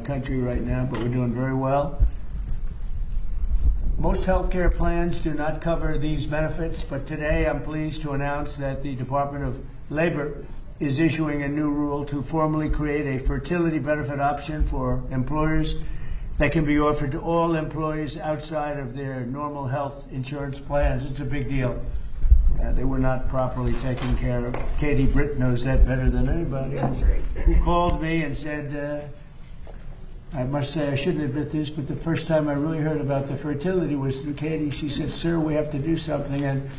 country right now, but we're doing very well. Most healthcare plans do not cover these benefits, but today I'm pleased to announce that the Department of Labor is issuing a new rule to formally create a fertility benefit option for employers that can be offered to all employees outside of their normal health insurance plans. It's a big deal. They were not properly taken care of. Katie Britt knows that better than anybody. That's right. Who called me and said, I must say I shouldn't admit this, but the first time I really heard about the fertility was through Katie. She said, "Sir, we have to do something." And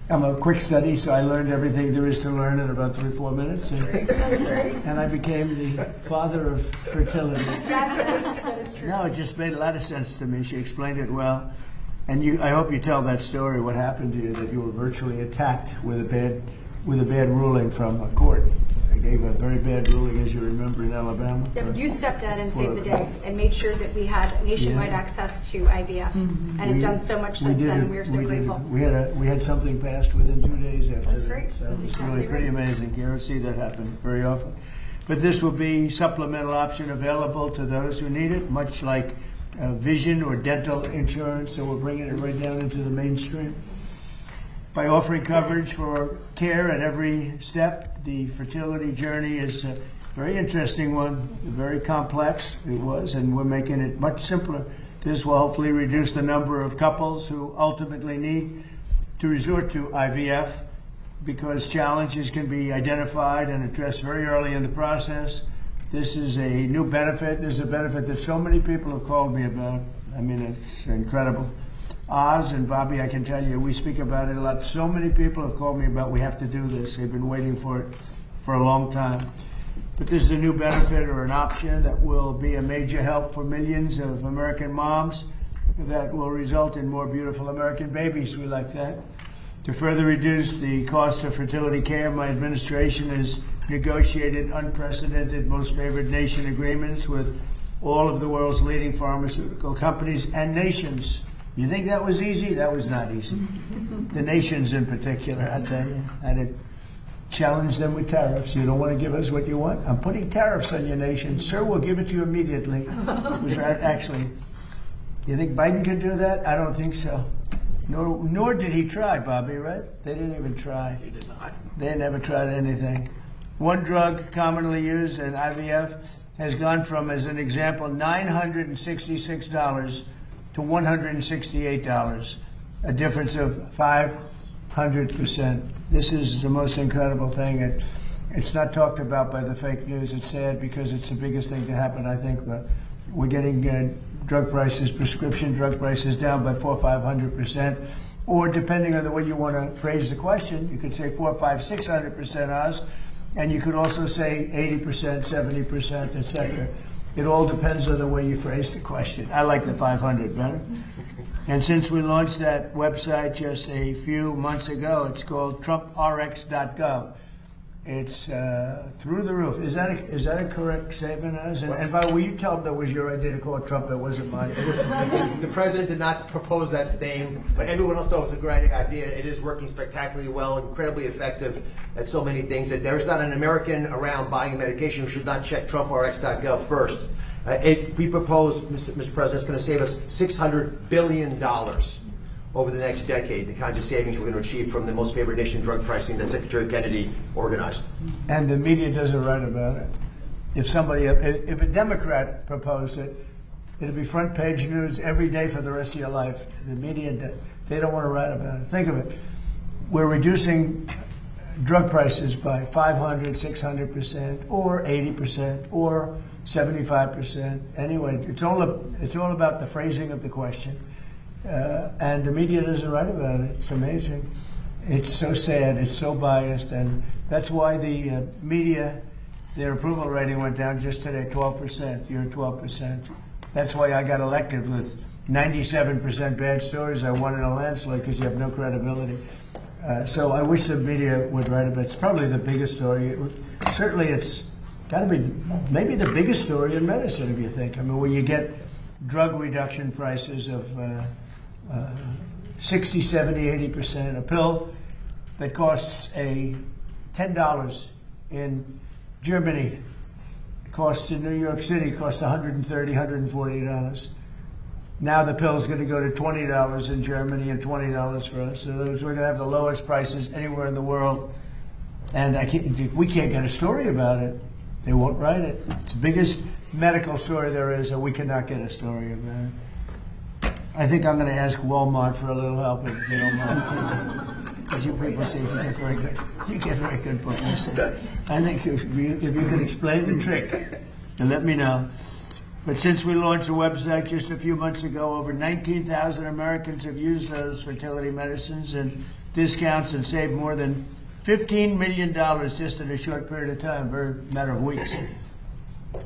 I'm a quick study, so I learned everything there is to learn in about 3 or 4 minutes. That's right. And I became the father of fertility. That is true. No, it just made a lot of sense to me. She explained it well. And I hope you tell that story, what happened to you, that you were virtually attacked with a bad ruling from a court. They gave a very bad ruling, as you remember, in Alabama. Yep, you stepped in and saved the day and made sure that we had nationwide access to IVF, and have done so much since then, and we are so grateful. We had something passed within 2 days after That's that. great. So That's it's exactly really pretty right. amazing. You don't see that happen very often. But this will be supplemental option available to those who need it, much like vision or dental insurance. So we're bringing it right down into the mainstream. By offering coverage for care at every step, the fertility journey is a very interesting one, very complex it was, and we're making it much simpler. This will hopefully reduce the number of couples who ultimately need to resort to IVF, because challenges can be identified and addressed very early in the process. This is a new benefit. This is a benefit that so many people have called me about. I mean, it's incredible. Oz and Bobby, I can tell you, we speak about it a lot. So many people have called me about, we have to do this. They've been waiting for it for a long time. But this is a new benefit or an option that will be a major help for millions of American moms that will result in more beautiful American babies. We like that. To further reduce the cost of fertility care, my administration has negotiated unprecedented most favored nation agreements with all of the world's leading pharmaceutical companies and nations. You think that was easy? That was not easy. The nations in particular, I tell you. I had to challenge them with tariffs. You don't want to give us what you want? I'm putting tariffs on your nation. Sir, we'll give it to you immediately. Actually, you think Biden could do that? I don't think so. Nor did he try, Bobby, right? They didn't even try. He did not. They never tried anything. One drug commonly used in IVF has gone from, as an example, $966 to $168, a difference of 500%. This is the most incredible thing. It's not talked about by the fake news. It's sad because it's the biggest thing to happen. I think we're getting drug prices, prescription drug prices down by 400 or 500%, or depending on the way you want to phrase the question, you could say 400, 500, 600% Oz, and you could also say 80%, 70%, etc. It all depends on the way you phrase the question. I like the 500 better. And since we launched that website just a few months ago, it's called TrumpRx.gov. It's through the roof. Is that a correct statement, Oz? And by the way, you tell them that was your idea to call it Trump. It wasn't mine. The president did not propose that name, but everyone else thought it was a great idea. It is working spectacularly well, incredibly effective at so many things. That there's not an American around buying a medication who should not check TrumpRx.gov first. We propose, Mr. President, it's going to save us $600 billion over the next decade, the kinds of savings we're going to achieve from the most favored nation drug pricing that Secretary Kennedy organized. And the media doesn't write about it. If a Democrat proposed it, it'd be front page news every day for the rest of your life. The media, they don't want to write about it. Think of it. We're reducing drug prices by 500, 600%, or 80%, or 75%. Anyway, it's all about the phrasing of the question. And the media doesn't write about it. It's amazing. It's so sad. It's so biased. And that's why the media, their approval rating went down just today, 12%. You're 12%. That's why I got elected with 97% bad stories. I won in a landslide because you have no credibility. So I wish the media would write about it. It's probably the biggest story. Certainly it's got to be maybe the biggest story in medicine, if you think. I mean, when you get drug reduction prices of 60, 70, 80%. A pill that costs $10 in Germany costs in New York City cost $130, $140. Now the pill's going to go to $20 in Germany and $20 for us. So we're going to have the lowest prices anywhere in the world. And we can't get a story about it. They won't write it. It's the biggest medical story there is, and we cannot get a story about it. I think I'm going to ask Walmart for a little help if you don't mind. Because you people say you get very good. You get very good publicity. I think if you could explain the trick and let me know. But since we launched the website just a few months ago, over 19,000 Americans have used those fertility medicines and discounts and saved more than $15 million just in a short period of time, very matter of weeks.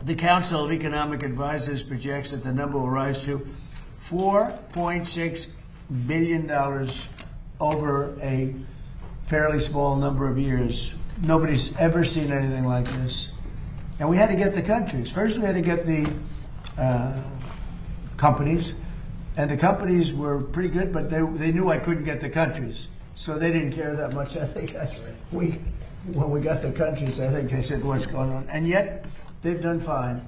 The Council of Economic Advisors projects that the number will rise to $4.6 billion over a fairly small number of years. Nobody's ever seen anything like this. And we had to get the countries. First, we had to get the companies, and the companies were pretty good, but they knew I couldn't get the countries, so they didn't care that much. I think when we got the countries, I think they said, what's going on? And yet, they've done fine.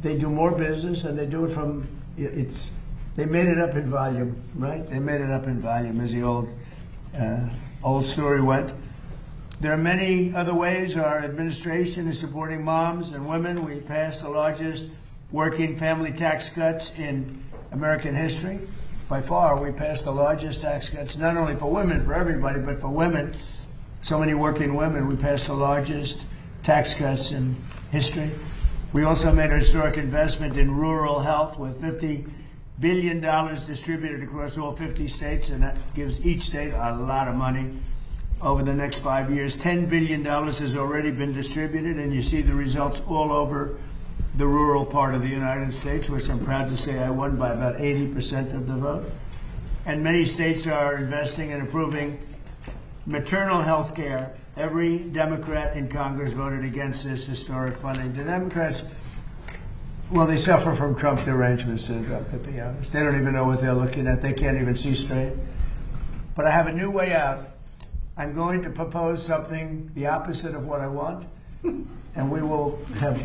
They do more business, and they do it from, they made it up in volume, right? They made it up in volume, as the old story went. There are many other ways our administration is supporting moms and women. We passed the largest working family tax cuts in American history. By far, we passed the largest tax cuts, not only for women, for everybody, but for women. So many working women, we passed the largest tax cuts in history. We also made a historic investment in rural health with $50 billion distributed across all 50 states, and that gives each state a lot of money. Over the next 5 years, $10 billion has already been distributed, and you see the results all over the rural part of the United States, which I'm proud to say I won by about 80% of the vote. And many states are investing in improving maternal health care. Every Democrat in Congress voted against this historic funding. The Democrats, well, they suffer from Trump derangement syndrome, to be honest. They don't even know what they're looking at. They can't even see straight. But I have a new way out. I'm going to propose something the opposite of what I want, and we will have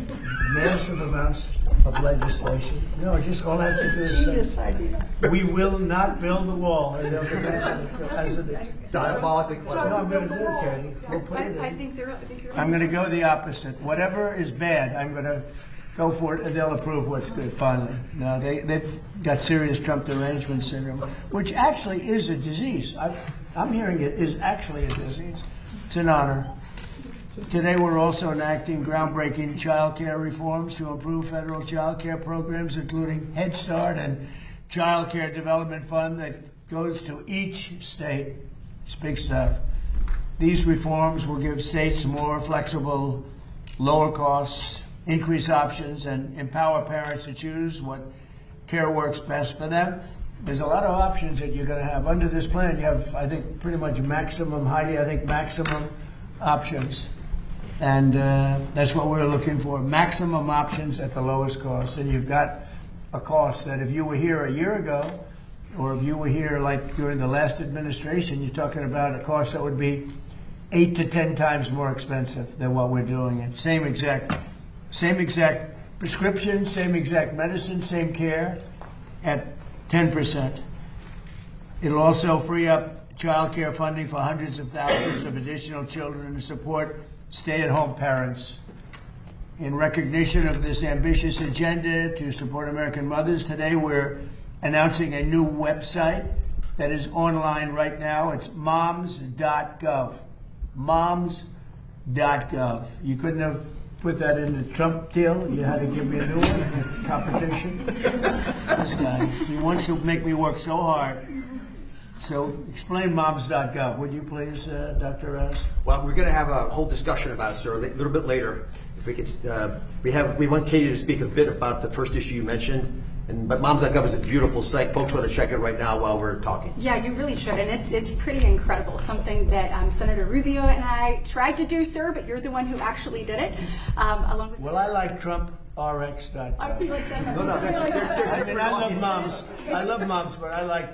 massive amounts of legislation. No, just all I have to do is say, we will not build the wall. And they'll get back to it as it is. Diabolically clever. No, I'm going to do it, Katie. We'll put it in. I think you're I'm going to go the opposite. Whatever is bad, I'm going to go for it, and they'll approve what's good, finally. No, they've got serious Trump derangement syndrome, which actually is a disease. I'm hearing it is actually a disease. It's an honor. Today, we're also enacting groundbreaking child care reforms to improve federal child care programs, including Head Start and Child Care Development Fund that goes to each state. It's big stuff. These reforms will give states more flexible, lower costs, increase options, and empower parents to choose what care works best for them. There's a lot of options that you're going to have. Under this plan, you have, I think, pretty much maximum options. And that's what we're looking for, maximum options at the lowest cost. And you've got a cost that if you were here a year ago, or if you were here like during the last administration, you're talking about a cost that would be 8 to 10 times more expensive than what we're doing. And same exact prescription, same exact medicine, same care at 10%. It'll also free up child care funding for hundreds of thousands of additional children to support stay-at-home parents. In recognition of this ambitious agenda to support American mothers, today we're announcing a new website that is online right now. It's moms.gov. Moms.gov. You couldn't have put that in the Trump deal. You had to give me a new one. Competition. This guy, he wants to make me work so hard. So explain moms.gov, would you please, Dr. Raz? Well, we're going to have a whole discussion about it, sir, a little bit later. If we could, we want Katie to speak a bit about the first issue you mentioned. But moms.gov is a beautiful site. Folks want to check it right now while we're talking. Yeah, you really should, and it's pretty incredible. Something that Senator Rubio and I tried to do, sir, but you're the one who actually did it, along with. Well, I like TrumpRx.gov. I feel like that. No, I love moms. I love moms, but I like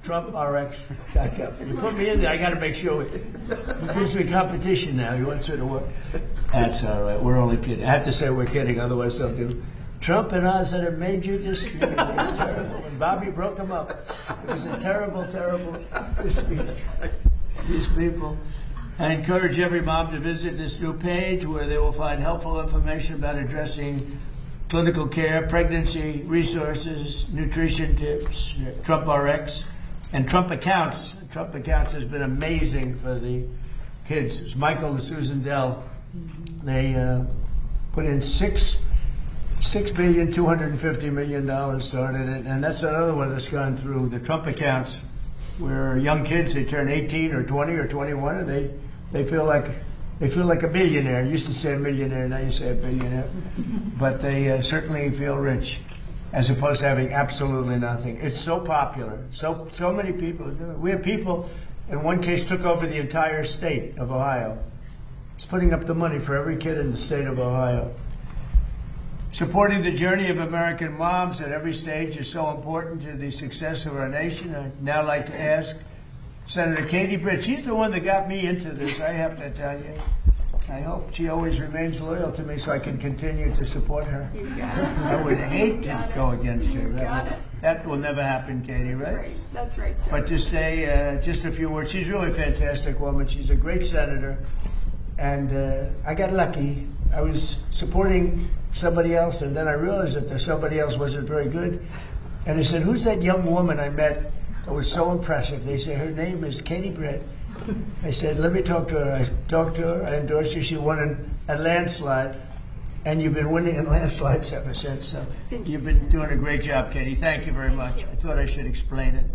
TrumpRx.gov. You put me in there, I got to make sure it gives me competition now. You want her to work. That's all right. We're only kidding. I have to say we're kidding, otherwise they'll do. Trump and us had a major dispute. It was terrible. And Bobby broke them up. It was a terrible, terrible dispute. These people. I encourage every mom to visit this new page where they will find helpful information about addressing clinical care, pregnancy resources, nutrition tips, Trump RX, and Trump accounts. Trump accounts has been amazing for the kids. It's Michael and Susan Dell. They put in $6,250,000,000 started it, and that's another one that's gone through the Trump accounts, where young kids, they turn 18 or 20 or 21, and they feel like a billionaire. You used to say a millionaire, now you say a billionaire, but they certainly feel rich, as opposed to having absolutely nothing. It's so popular. So many people do it. We have people, in one case, took over the entire state of Ohio. It's putting up the money for every kid in the state of Ohio. Supporting the journey of American moms at every stage is so important to the success of our nation. I'd now like to ask Senator Katie Britt. She's the one that got me into this, I have to tell you. I hope she always remains loyal to me so I can continue to support her. You got it. I would hate to go against her. Got it. That will never happen, Katie, right? That's right, sir. But to say just a few words, she's really a fantastic woman. She's a great senator. And I got lucky. I was supporting somebody else, and then I realized that the somebody else wasn't very good. And I said, who's that young woman I met that was so impressive? They said, her name is Katie Britt. I said, let me talk to her. I talked to her. I endorsed her. She won a landslide. And you've been winning in landslides ever since. So you've been doing a great job, Katie. Thank you very much. I thought I should explain it.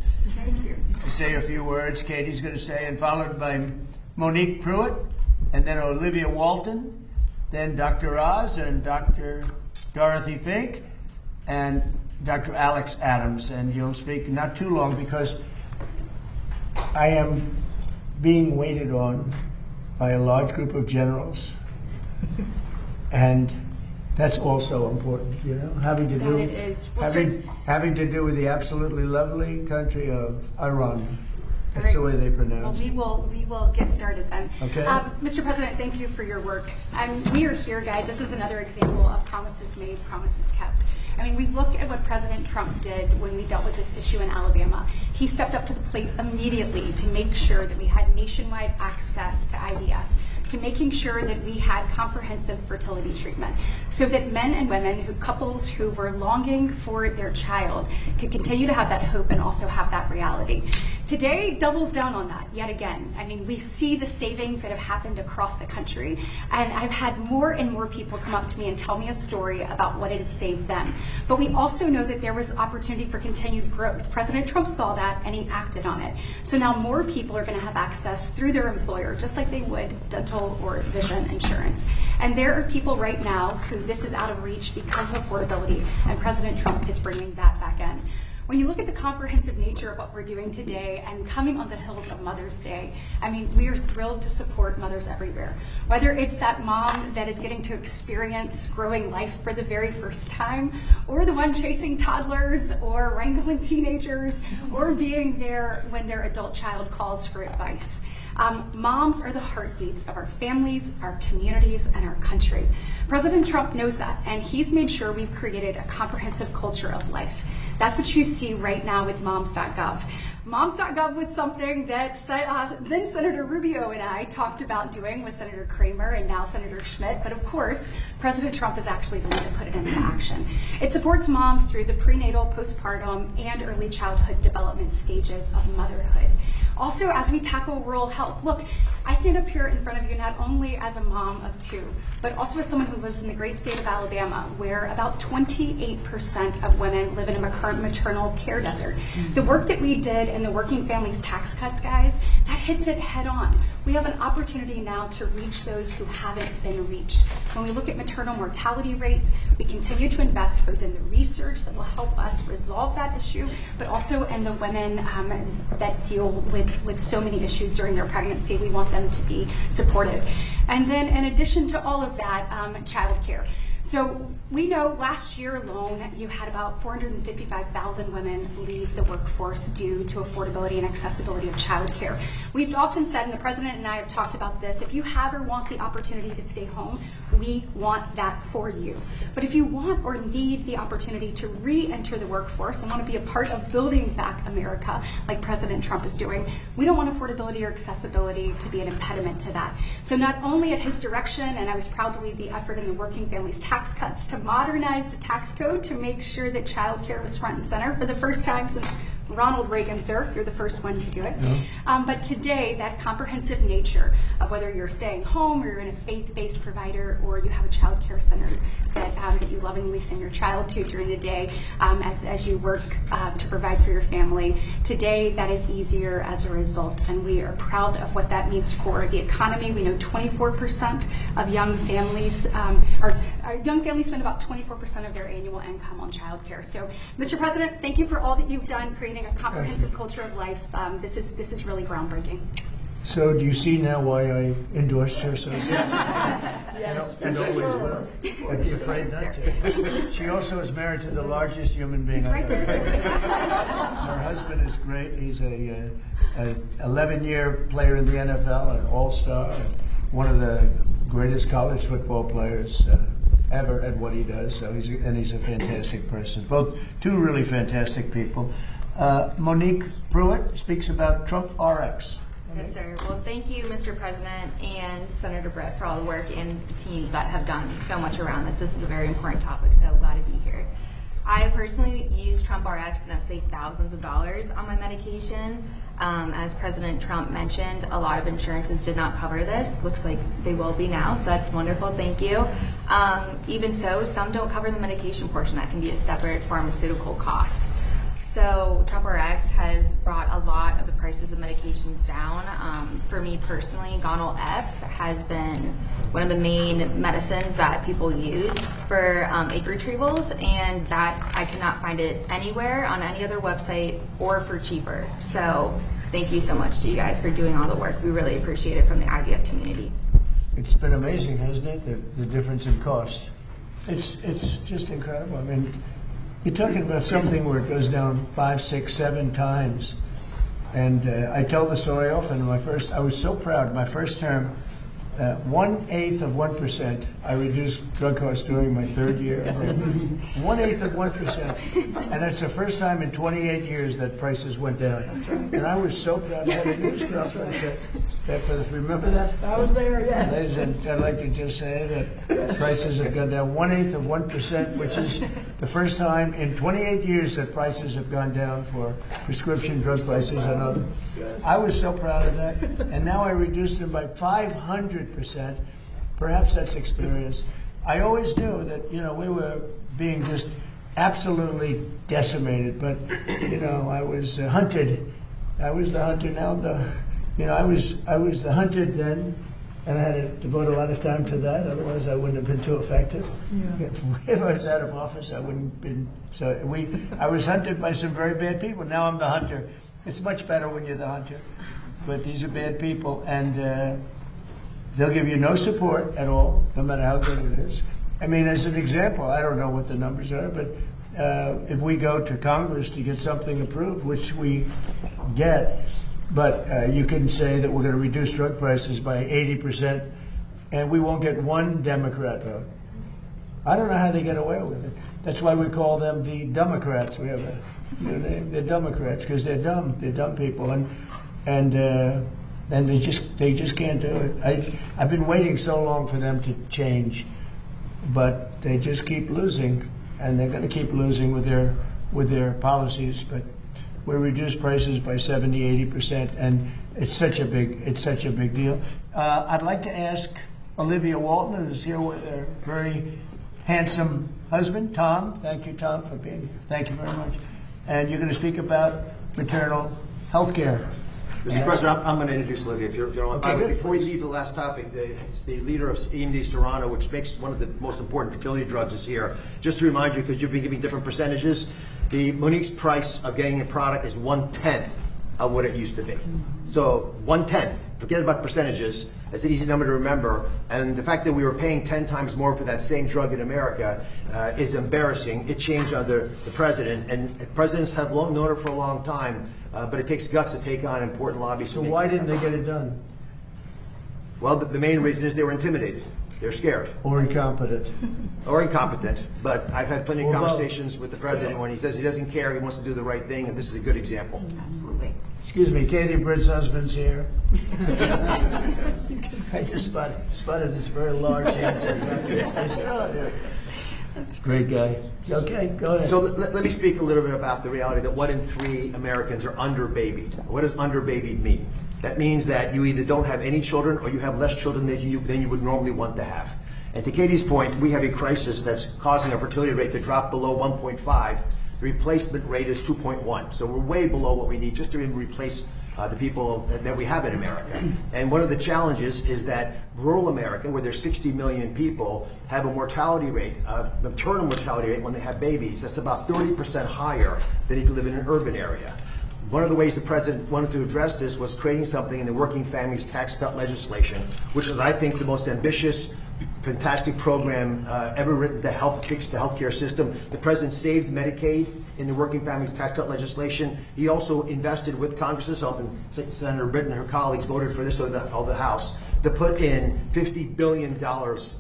Thank you. To say a few words, Katie's going to say, and followed by Monique Pruitt, and then Olivia Walton, then Dr. Oz and Dr. Dorothy Fink, and Dr. Alex Adams. And you'll speak not too long because I am being waited on by a large group of generals. And that's also important, you know, having to do with the absolutely lovely country of Iran. That's the way they pronounce it. Well, we will get started then. Okay. Mr. President, thank you for your work. We are here, guys. This is another example of promises made, promises kept. I mean, we look at what President Trump did when we dealt with this issue in Alabama. He stepped up to the plate immediately to make sure that we had nationwide access to IVF, to making sure that we had comprehensive fertility treatment, so that men and women, couples who were longing for their child, could continue to have that hope and also have that reality. Today doubles down on that yet again. I mean, we see the savings that have happened across the country, and I've had more and more people come up to me and tell me a story about what it has saved them. But we also know that there was opportunity for continued growth. President Trump saw that and he acted on it. So now more people are going to have access through their employer, just like they would dental or vision insurance. And there are people right now who this is out of reach because of affordability, and President Trump is bringing that back in. When you look at the comprehensive nature of what we're doing today and coming on the heels of Mother's Day, I mean, we are thrilled to support mothers everywhere. Whether it's that mom that is getting to experience growing life for the very first time, or the one chasing toddlers or wrangling teenagers, or being there when their adult child calls for advice. Moms are the heartbeats of our families, our communities, and our country. President Trump knows that, and he's made sure we've created a comprehensive culture of life. That's what you see right now with moms.gov. Moms.gov was something that then Senator Rubio and I talked about doing with Senator Kramer and now Senator Schmidt, but of course, President Trump is actually the one that put it into action. It supports moms through the prenatal, postpartum, and early childhood development stages of motherhood. Also, as we tackle rural health, look, I stand up here in front of you not only as a mom of two, but also as someone who lives in the great state of Alabama, where about 28% of women live in a current maternal care desert. The work that we did in the Working Families Tax Cuts, guys, that hits it head on. We have an opportunity now to reach those who haven't been reached. When we look at maternal mortality rates, we continue to invest both in the research that will help us resolve that issue, but also in the women that deal with so many issues during their pregnancy. We want them to be supported. And then in addition to all of that, childcare. So we know last year alone, you had about 455,000 women leave the workforce due to affordability and accessibility of childcare. We've often said, and the President and I have talked about this, if you have or want the opportunity to stay home, we want that for you. But if you want or need the opportunity to re-enter the workforce and want to be a part of building back America, like President Trump is doing, we don't want affordability or accessibility to be an impediment to that. So not only at his direction, and I was proud to lead the effort in the Working Families Tax Cuts to modernize the tax code to make sure that childcare was front and center for the first time since Ronald Reagan, sir, you're the first one to do it. But today, that comprehensive nature of whether you're staying home or you're in a faith-based provider or you have a child care center that you lovingly send your child to during the day as you work to provide for your family, today that is easier as a result. And we are proud of what that means for the economy. We know 24% of young families, spend about 24% of their annual income on child care. So, Mr. President, thank you for all that you've done creating a comprehensive culture of life. This is really groundbreaking. So do you see now why I endorsed her so yes. And always will. I'd be afraid not to. She also is married to the largest human being I've ever met. Her husband is great. He's a 11-year player in the NFL, an all-star, and one of the greatest college football players ever at what he does. So he's a fantastic person. Both two really fantastic people. Monique Pruitt speaks about Trump RX. Yes, sir. Well, thank you, Mr. President and Senator Brett, for all the work and the teams that have done so much around this. This is a very important topic, so glad to be here. I personally use Trump RX and have saved thousands of dollars on my medication. As President Trump mentioned, a lot of insurances did not cover this. Looks like they will be now, so that's wonderful. Thank you. Even so, some don't cover the medication portion. That can be a separate pharmaceutical cost. So Trump RX has brought a lot of the prices of medications down. For me personally, Gonal F has been one of the main medicines that people use for egg retrievals, and that I cannot find it anywhere on any other website or for cheaper. So thank you so much to you guys for doing all the work. We really appreciate it from the IVF community. It's been amazing, hasn't it, the difference in cost? It's just incredible. I mean, you're talking about something where it goes down 5, 6, 7 times. And I tell the story often. I was so proud. My first term, 1/8 of 1%, I reduced drug costs during my 3rd year. 1/8 of 1%. And that's the first time in 28 years that prices went down. That's right. And I was so proud. I had a news conference remember that? I was there, yes. Ladies, and I'd like to just say that prices have gone down 1/8 of 1%, which is the first time in 28 years that prices have gone down for prescription drug prices and other. I was so proud of that. And now I reduced them by 500%. Perhaps that's experience. I always knew that, we were being just absolutely decimated, but, I was hunted. I was the hunter now. I was the hunted then, and I had to devote a lot of time to that. Otherwise, I wouldn't have been too effective. Yeah. If I was out of office, I wouldn't have been. I was hunted by some very bad people. Now I'm the hunter. It's much better when you're the hunter, but these are bad people, and they'll give you no support at all, no matter how good it is. I mean, as an example, I don't know what the numbers are, but if we go to Congress to get something approved, which we get. But you can say that we're going to reduce drug prices by 80%, and we won't get one Democrat vote. I don't know how they get away with it. That's why we call them the Democrats. We have a new name. They're Democrats because they're dumb. They're dumb people, and they just can't do it. I've been waiting so long for them to change, but they just keep losing, and they're going to keep losing with their policies. But we reduce prices by 70-80%, and it's such a big deal. I'd like to ask Olivia Walton, who's here with her very handsome husband, Tom. Thank you, Tom, for being here. Thank you very much. And you're going to speak about maternal health care. Mr. President, I'm going to introduce Olivia, if you don't mind. Okay, good. Before we leave the last topic, it's the leader of EMD Toronto, which makes one of the most important fertility drugs, is here. Just to remind you, because you've been giving different percentages, Monique's price of getting a product is 1/10 of what it used to be. So 1/10 forget about percentages. That's an easy number to remember. And the fact that we were paying 10 times more for that same drug in America is embarrassing. It changed under the president, and presidents have known it for a long time, but it takes guts to take on important lobbies. So why didn't they get it done? Well, the main reason is they were intimidated. They're scared. Or incompetent? Or incompetent. But I've had plenty of Or both. conversations with the president when he says he doesn't care, he wants to do the right thing, and this is a good example. Absolutely. Excuse me, Katie Britt's husband's here. I just spotted this very large answer. That's a great guy. Okay, go ahead. So let me speak a little bit about the reality that 1 in 3 Americans are underbabied. What does underbabied mean? That means that you either don't have any children or you have less children than you would normally want to have. And to Katie's point, we have a crisis that's causing our fertility rate to drop below 1.5. The replacement rate is 2.1. So we're way below what we need just to even replace the people that we have in America. And one of the challenges is that rural America, where there's 60 million people, have a mortality rate, maternal mortality rate when they have babies, that's about 30% higher than if you live in an urban area. One of the ways the president wanted to address this was creating something in the Working Families Tax Cut legislation, which is, I think, the most ambitious, fantastic program ever written to help fix the healthcare system. The president saved Medicaid in the Working Families Tax Cut legislation. He also invested with Congress's help, and Senator Britt and her colleagues voted for this of the House, to put in $50 billion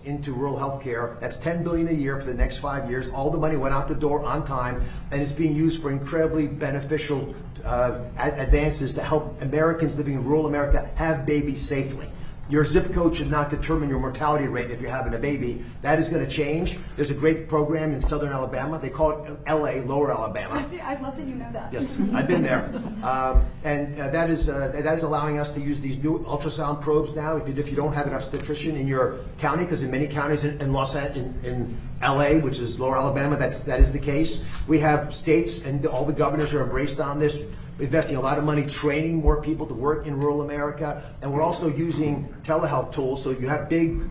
into rural health care. That's $10 billion a year for the next 5 years. All the money went out the door on time, and it's being used for incredibly beneficial advances to help Americans living in rural America have babies safely. Your zip code should not determine your mortality rate if you're having a baby. That is going to change. There's a great program in southern Alabama. They call it LA, Lower Alabama. I love that you know that. Yes, I've been there. And that is allowing us to use these new ultrasound probes now if you don't have an obstetrician in your county, because in many counties in LA, which is Lower Alabama, that is the case. We have states, and all the governors are embraced on this, investing a lot of money training more people to work in rural America, and we're also using telehealth tools, so you have big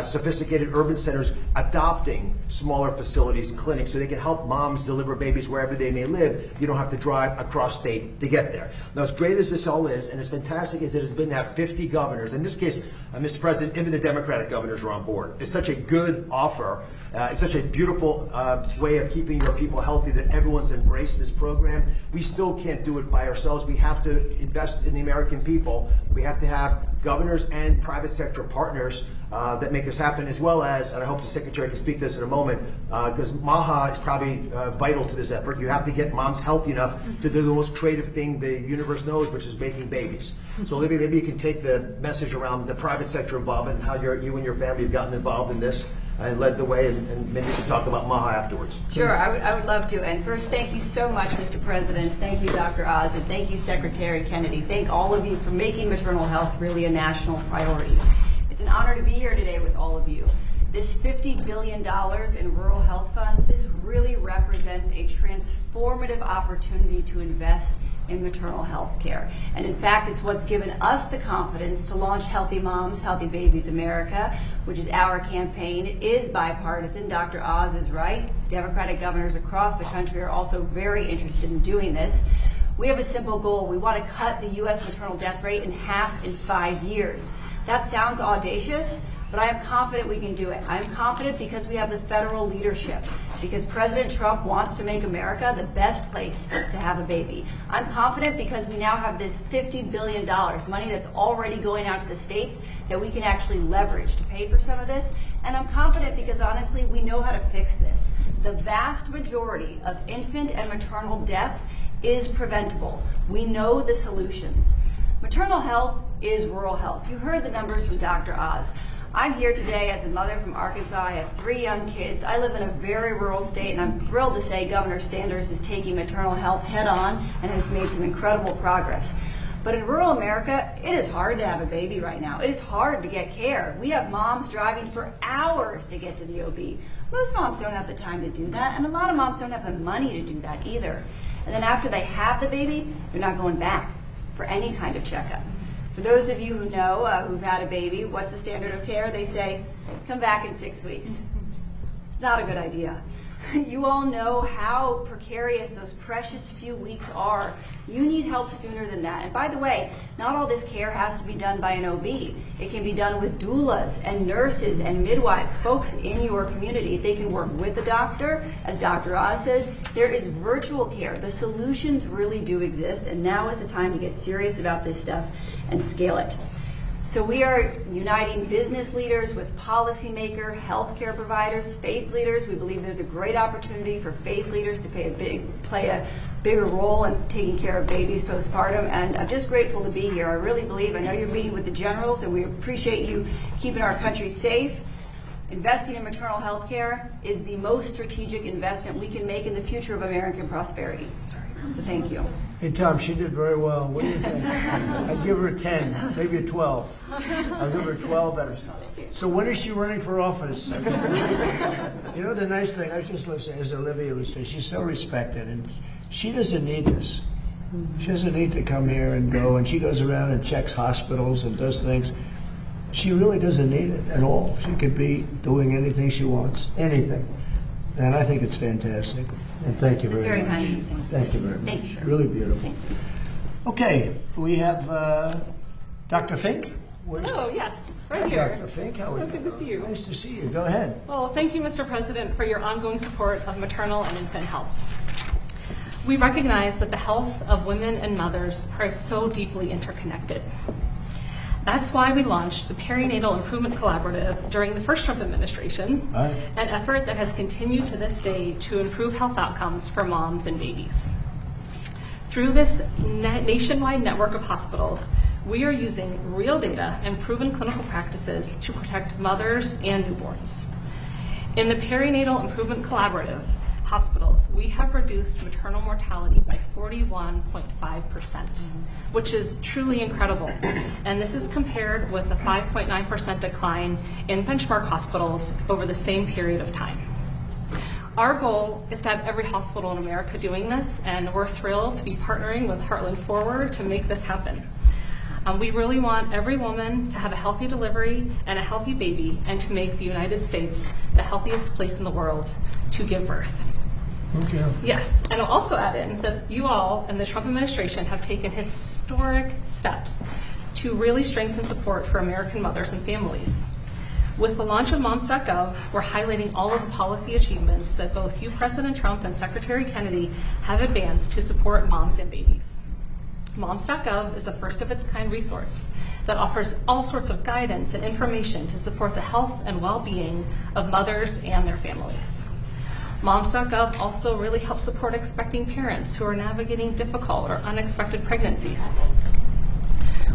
sophisticated urban centers adopting smaller facilities and clinics so they can help moms deliver babies wherever they may live. You don't have to drive across state to get there. Now, as great as this all is, and as fantastic as it has been to have 50 governors, in this case, Mr. President, even the Democratic governors are on board. It's such a good offer. It's such a beautiful way of keeping your people healthy that everyone's embraced this program. We still can't do it by ourselves. We have to invest in the American people. We have to have governors and private sector partners that make this happen, as well as, and I hope the Secretary can speak to this in a moment, because MAHA is probably vital to this effort. You have to get moms healthy enough to do the most creative thing the universe knows, which is making babies. So Olivia, maybe you can take the message around the private sector involvement and how you and your family have gotten involved in this and led the way, and maybe we can talk about MAHA afterwards. Sure, I would love to. And first, thank you so much, Mr. President. Thank you, Dr. Oz, and thank you, Secretary Kennedy. Thank all of you for making maternal health really a national priority. It's an honor to be here today with all of you. This $50 billion in rural health funds, this really represents a transformative opportunity to invest in maternal health care. And in fact, it's what's given us the confidence to launch Healthy Moms, Healthy Babies America, which is our campaign. It is bipartisan. Dr. Oz is right. Democratic governors across the country are also very interested in doing this. We have a simple goal. We want to cut the U.S. maternal death rate in half in 5 years. That sounds audacious, but I am confident we can do it. I'm confident because we have the federal leadership, because President Trump wants to make America the best place to have a baby. I'm confident because we now have this $50 billion, money that's already going out to the states that we can actually leverage to pay for some of this. And I'm confident because, honestly, we know how to fix this. The vast majority of infant and maternal death is preventable. We know the solutions. Maternal health is rural health. You heard the numbers from Dr. Oz. I'm here today as a mother from Arkansas. I have 3 young kids. I live in a very rural state, and I'm thrilled to say Governor Sanders is taking maternal health head on and has made some incredible progress. But in rural America, it is hard to have a baby right now. It is hard to get care. We have moms driving for hours to get to the OB. Most moms don't have the time to do that, and a lot of moms don't have the money to do that either. And then after they have the baby, they're not going back for any kind of checkup. For those of you who know, who've had a baby, what's the standard of care? They say, come back in 6 weeks. It's not a good idea. You all know how precarious those precious few weeks are. You need help sooner than that. And by the way, not all this care has to be done by an OB. It can be done with doulas and nurses and midwives, folks in your community. They can work with the doctor. As Dr. Oz said, there is virtual care. The solutions really do exist, and now is the time to get serious about this stuff and scale it. So we are uniting business leaders with policymaker, healthcare providers, faith leaders. We believe there's a great opportunity for faith leaders to play a bigger role in taking care of babies postpartum. And I'm just grateful to be here. I really believe, I know you're meeting with the generals, and we appreciate you keeping our country safe. Investing in maternal health care is the most strategic investment we can make in the future of American prosperity. So thank you. Hey, Tom, she did very well. What do you think? I'd give her a 10, maybe a 12. I'll give her 12 better. So when is she running for office? You know, the nice thing, I was just listening, as Olivia was saying, she's so respected, and she doesn't need this. She doesn't need to come here and go, and she goes around and checks hospitals and does things. She really doesn't need it at all. She could be doing anything she wants, anything. And I think it's fantastic. And thank you very much. It's very kind of you. Thank you very much. Thank you, sir. Really beautiful. Thank you. Okay, we have Dr. Fink. Oh, yes, right here. Dr. Fink, how are So you? good to see you. Nice to see you. Go ahead. Well, thank you, Mr. President, for your ongoing support of maternal and infant health. We recognize that the health of women and mothers are so deeply interconnected. That's why we launched the Perinatal Improvement Collaborative during the first Trump administration, Right. an effort that has continued to this day to improve health outcomes for moms and babies. Through this nationwide network of hospitals, we are using real data and proven clinical practices to protect mothers and newborns. In the Perinatal Improvement Collaborative hospitals, we have reduced maternal mortality by 41.5%, which is truly incredible. And this is compared with the 5.9% decline in benchmark hospitals over the same period of time. Our goal is to have every hospital in America doing this, and we're thrilled to be partnering with Heartland Forward to make this happen. We really want every woman to have a healthy delivery and a healthy baby, and to make the United States the healthiest place in the world to give birth. Okay. Yes, and I'll also add in that you all and the Trump administration have taken historic steps to really strengthen support for American mothers and families. With the launch of moms.gov, we're highlighting all of the policy achievements that both you, President Trump, and Secretary Kennedy have advanced to support moms and babies. Moms.gov is the first of its kind resource that offers all sorts of guidance and information to support the health and well-being of mothers and their families. Moms.gov also really helps support expecting parents who are navigating difficult or unexpected pregnancies.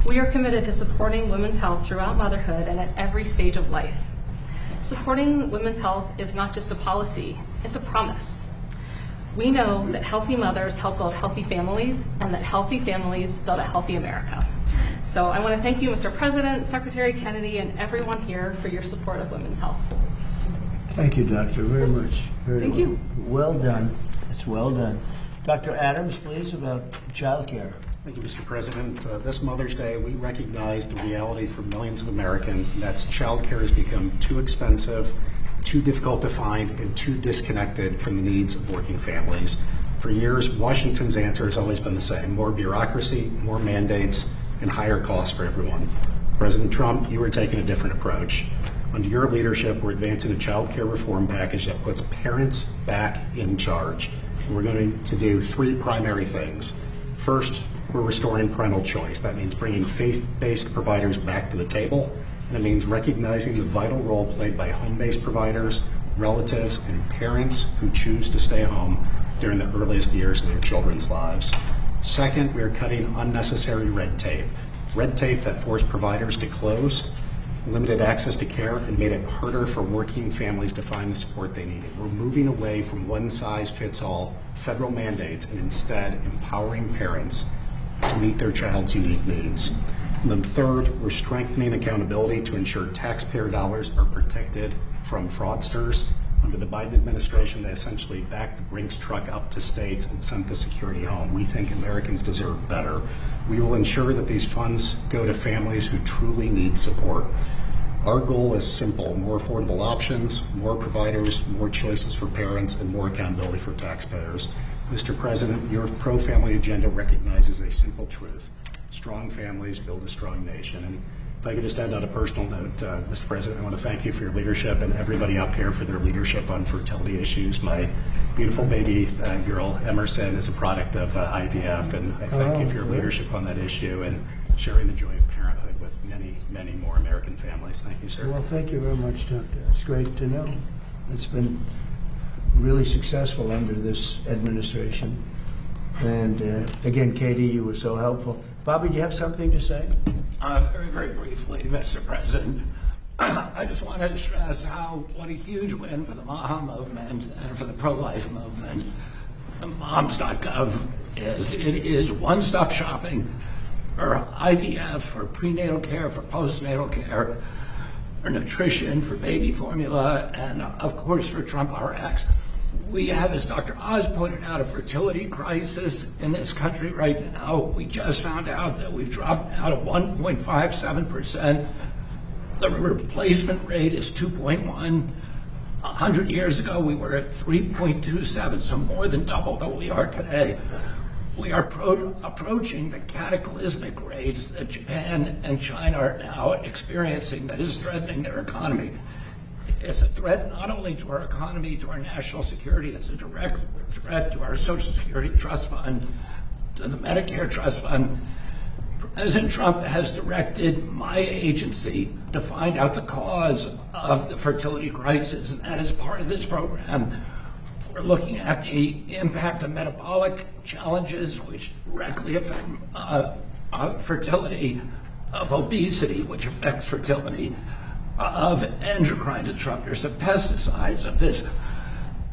We are committed to supporting women's health throughout motherhood and at every stage of life. Supporting women's health is not just a policy, it's a promise. We know that healthy mothers help build healthy families, and that healthy families build a healthy America. So I want to thank you, Mr. President, Secretary Kennedy, and everyone here for your support of women's health. Thank you, Doctor, very much. Thank you. Well done. It's well done. Dr. Adams, please, about childcare. Thank you, Mr. President. This Mother's Day, we recognize the reality for millions of Americans, and that's childcare has become too expensive, too difficult to find, and too disconnected from the needs of working families. For years, Washington's answer has always been the same: more bureaucracy, more mandates, and higher costs for everyone. President Trump, you are taking a different approach. Under your leadership, we're advancing a child care reform package that puts parents back in charge. And we're going to do three primary things. First, we're restoring parental choice. That means bringing faith-based providers back to the table. And it means recognizing the vital role played by home-based providers, relatives, and parents who choose to stay home during the earliest years of their children's lives. Second, we are cutting unnecessary red tape that forced providers to close, limited access to care, and made it harder for working families to find the support they needed. We're moving away from one-size-fits-all federal mandates and instead empowering parents to meet their child's unique needs. And then third, we're strengthening accountability to ensure taxpayer dollars are protected from fraudsters. Under the Biden administration, they essentially backed the Brinks truck up to states and sent the security home. We think Americans deserve better. We will ensure that these funds go to families who truly need support. Our goal is simple: more affordable options, more providers, more choices for parents, and more accountability for taxpayers. Mr. President, your pro-family agenda recognizes a simple truth: strong families build a strong nation. And if I could just end on a personal note, Mr. President, I want to thank you for your leadership, and everybody up here for their leadership on fertility issues. My beautiful baby girl, Emerson, is a product of IVF, and I thank you for your leadership on that issue and sharing the joy of parenthood with many, many more American families. Thank you, sir. Well, thank you very much, Doctor. It's great to know. It's been really successful under this administration. And again, Katie, you were so helpful. Bobby, do you have something to say? Very, very briefly, Mr. President. I just wanted to stress what a huge win for the MAHA movement and for the pro-life movement moms.gov is. It is one-stop shopping for IVF, for prenatal care, for postnatal care, for nutrition, for baby formula, and of course for Trump RX. We have, as Dr. Oz pointed out, a fertility crisis in this country right now. We just found out that we've dropped out of 1.57%. The replacement rate is 2.1. 100 years ago, we were at 3.27, so more than double than we are today. We are approaching the cataclysmic rates that Japan and China are now experiencing that is threatening their economy. It's a threat not only to our economy, to our national security, it's a direct threat to our Social Security Trust Fund, to the Medicare Trust Fund. President Trump has directed my agency to find out the cause of the fertility crisis, and that is part of this program. We're looking at the impact of metabolic challenges, which directly affect fertility, of obesity, which affects fertility, of endocrine disruptors, of pesticides, of this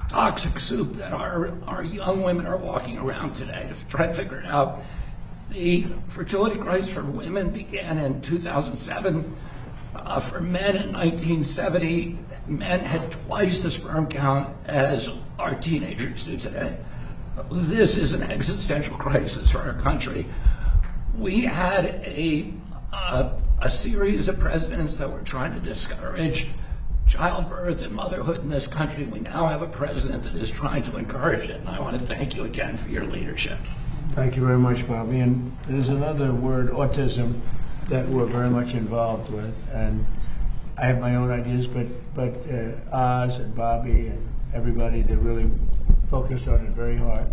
toxic soup that our young women are walking around today to try to figure it out. The fertility crisis for women began in 2007. For men in 1970, men had twice the sperm count as our teenagers do today. This is an existential crisis for our country. We had a series of presidents that were trying to discourage childbirth and motherhood in this country. We now have a president that is trying to encourage it, and I want to thank you again for your leadership. Thank you very much, Bobby. And there's another word, autism, that we're very much involved with. And I have my own ideas, but Oz and Bobby and everybody, they're really focused on it very hard.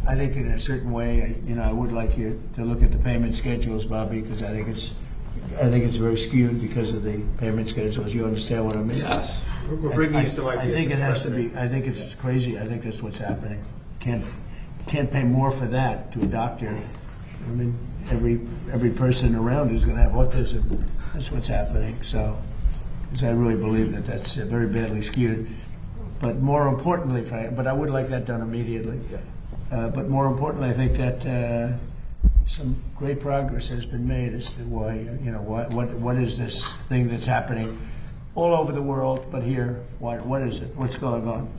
I think in a certain way, I would like you to look at the payment schedules, Bobby, because I think it's very skewed because of the payment schedules. You understand what I mean? Yes. We're bringing you some ideas. I think it Mr. has to President. be. I think it's crazy. I think that's what's happening. Can't pay more for that to a doctor. I mean, every person around is going to have autism. That's what's happening. So, because I really believe that that's very badly skewed. But more importantly, but I would like that done immediately. But more importantly, I think that some great progress has been made as to why, what is this thing that's happening all over the world, but here, what is it? What's going on?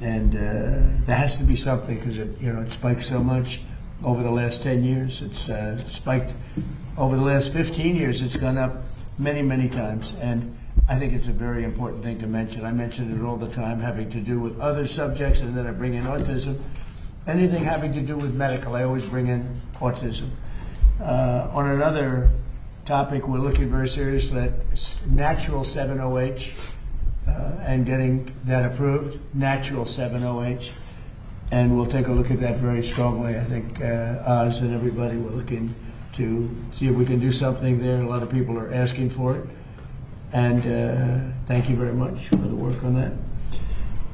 And there has to be something because it spiked so much over the last 10 years. It's spiked over the last 15 years. It's gone up many, many times. And I think it's a very important thing to mention. I mention it all the time, having to do with other subjects, and then I bring in autism. Anything having to do with medical, I always bring in autism. On another topic, we're looking very seriously at natural 7-OH and getting that approved, natural 7-OH. And we'll take a look at that very strongly. I think Oz and everybody were looking to see if we can do something there. A lot of people are asking for it. And thank you very much for the work on that.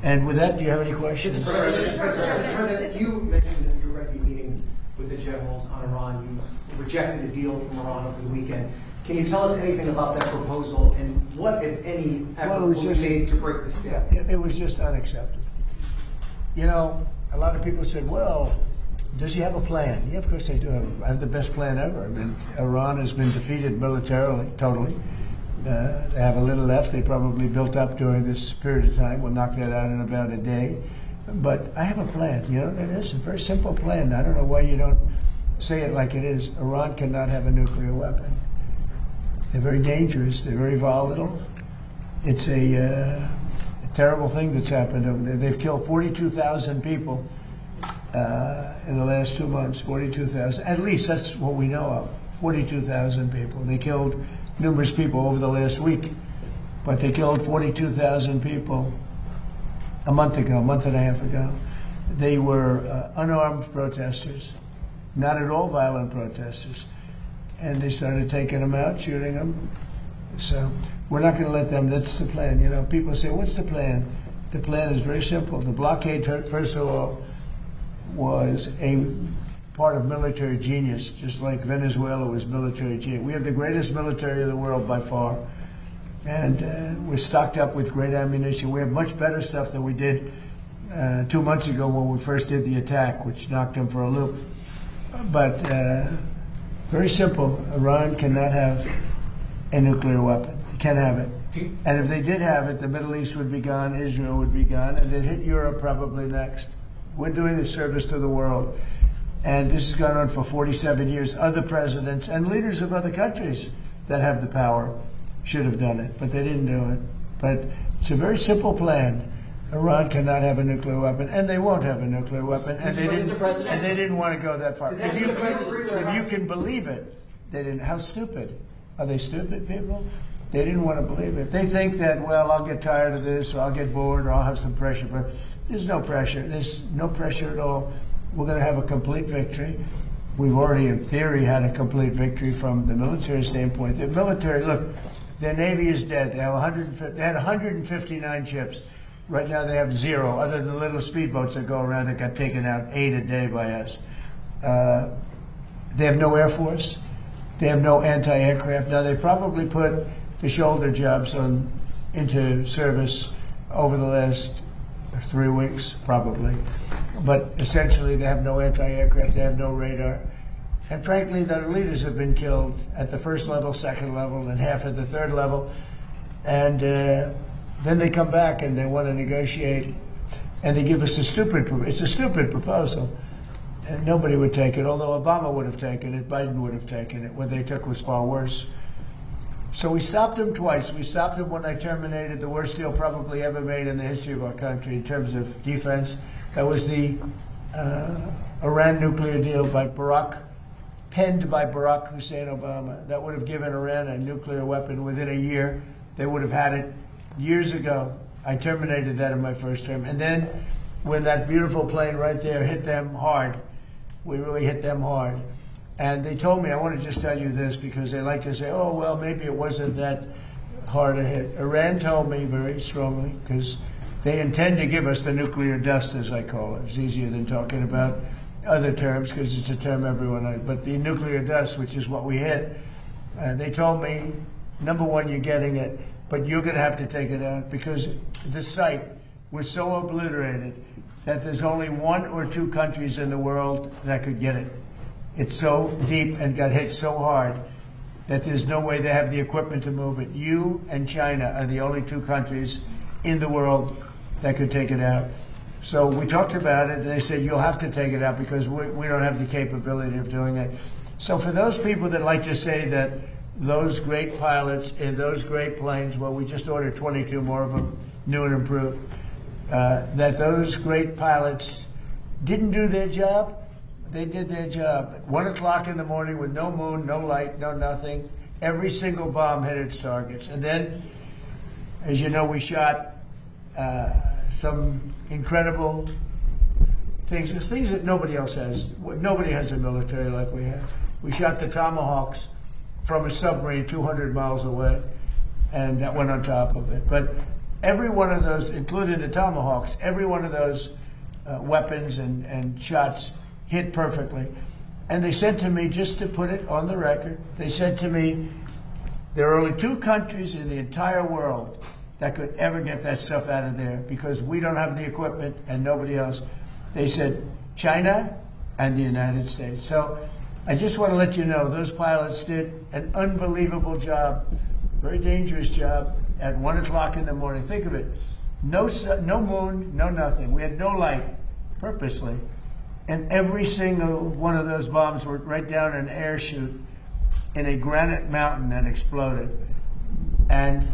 And with that, do you have any questions? Mr. President, you mentioned that you were at the meeting with the generals on Iran. You rejected a deal from Iran over the weekend. Can you tell us anything about that proposal and what, if any, effort will be made to break this deal? Yeah, it was just unacceptable. A lot of people said, well, does he have a plan? Yeah, of course they do have the best plan ever. I mean, Iran has been defeated militarily, totally. They have a little left. They probably built up during this period of time. We'll knock that out in about a day. But I have a plan. It is a very simple plan. I don't know why you don't say it like it is. Iran cannot have a nuclear weapon. They're very dangerous. They're very volatile. It's a terrible thing that's happened over there. They've killed 42,000 people in the last 2 months. 42,000. At least that's what we know of. 42,000 people. They killed numerous people over the last week, but they killed 42,000 people a month and a half ago. They were unarmed protesters, not at all violent protesters. And they started taking them out, shooting them. So we're not going to let them. That's the plan. You know, people say, what's the plan? The plan is very simple. The blockade, first of all, was a part of military genius, just like Venezuela was military genius. We have the greatest military in the world by far. And we're stocked up with great ammunition. We have much better stuff than we did 2 months ago when we first did the attack, which knocked them for a loop. But very simple. Iran cannot have a nuclear weapon. It can't have it. And if they did have it, the Middle East would be gone, Israel would be gone, and they'd hit Europe probably next. We're doing the service to the world. And this has gone on for 47 years. Other presidents and leaders of other countries that have the power should have done it, but they didn't do it. But it's a very simple plan. Iran cannot have a nuclear weapon, and they won't have a nuclear weapon, and they didn't want to go that far. If you can believe it, they didn't. How stupid? Are they stupid people? They didn't want to believe it. They think that, well, I'll get tired of this, or I'll get bored, or I'll have some pressure. But there's no pressure. There's no pressure at all. We're going to have a complete victory. We've already, in theory, had a complete victory from the military standpoint. The military, look, their Navy is dead. They had 159 ships. Right now they have 0, other than the little speedboats that go around that got taken out 8 a day by us. They have no Air Force. They have no anti-aircraft. Now, they probably put the shoulder jobs into service over the last 3 weeks, probably. But essentially, they have no anti-aircraft. They have no radar. And frankly, their leaders have been killed at the first level, second level, and half at the third level. And then they come back and they want to negotiate, and they give us it's a stupid proposal. And nobody would take it, although Obama would have taken it, Biden would have taken it. What they took was far worse. So we stopped them twice. We stopped them when I terminated the worst deal probably ever made in the history of our country in terms of defense. That was the Iran nuclear deal penned by Barack Hussein Obama. That would have given Iran a nuclear weapon within a year. They would have had it years ago. I terminated that in my first term. And then when that beautiful plane right there hit them hard, we really hit them hard. And they told me, I want to just tell you this because they like to say, oh, well, maybe it wasn't that hard a hit. Iran told me very strongly, because they intend to give us the nuclear dust, as I call it. It's easier than talking about other terms because it's a term everyone knows. But the nuclear dust, which is what we hit, they told me, number one, you're getting it, but you're going to have to take it out because the site was so obliterated that there's only 1 or 2 countries in the world that could get it. It's so deep and got hit so hard that there's no way they have the equipment to move it. You and China are the only 2 countries in the world that could take it out. So we talked about it, and they said, you'll have to take it out because we don't have the capability of doing it. So for those people that like to say that those great pilots in those great planes, well, we just ordered 22 more of them, new and improved, that those great pilots didn't do their job. They did their job. At 1 o'clock in the morning with no moon, no light, no nothing, every single bomb hit its targets. And then, as you know, we shot some incredible things that nobody else has. Nobody has a military like we have. We shot the Tomahawks from a submarine 200 miles away, and that went on top of it. But every one of those, including the Tomahawks, every one of those weapons and shots hit perfectly. And they said to me, just to put it on the record, they said to me, there are only 2 countries in the entire world that could ever get that stuff out of there because we don't have the equipment and nobody else. They said China and the United States. So I just want to let you know, those pilots did an unbelievable job, very dangerous job at 1 o'clock in the morning. Think of it, no moon, no nothing. We had no light, purposely. And every single one of those bombs were right down an air chute in a granite mountain that exploded, and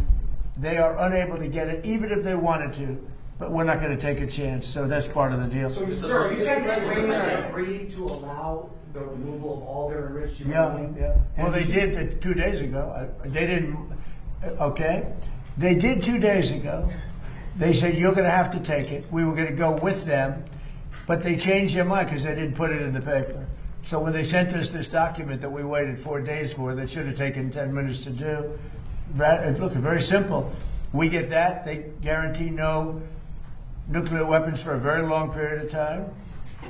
they are unable to get it, even if they wanted to. But we're not going to take a chance, so that's part of the deal. So, sir, you said that they agreed to allow the removal of all their enriched uranium? Yeah. Well, they did 2 days ago. They didn't. Okay, they did 2 days ago. They said you're going to have to take it. We were going to go with them, but they changed their mind because they didn't put it in the paper. So when they sent us this document that we waited 4 days for, that should have taken 10 minutes to do, look, very simple. We get that. They guarantee no nuclear weapons for a very long period of time,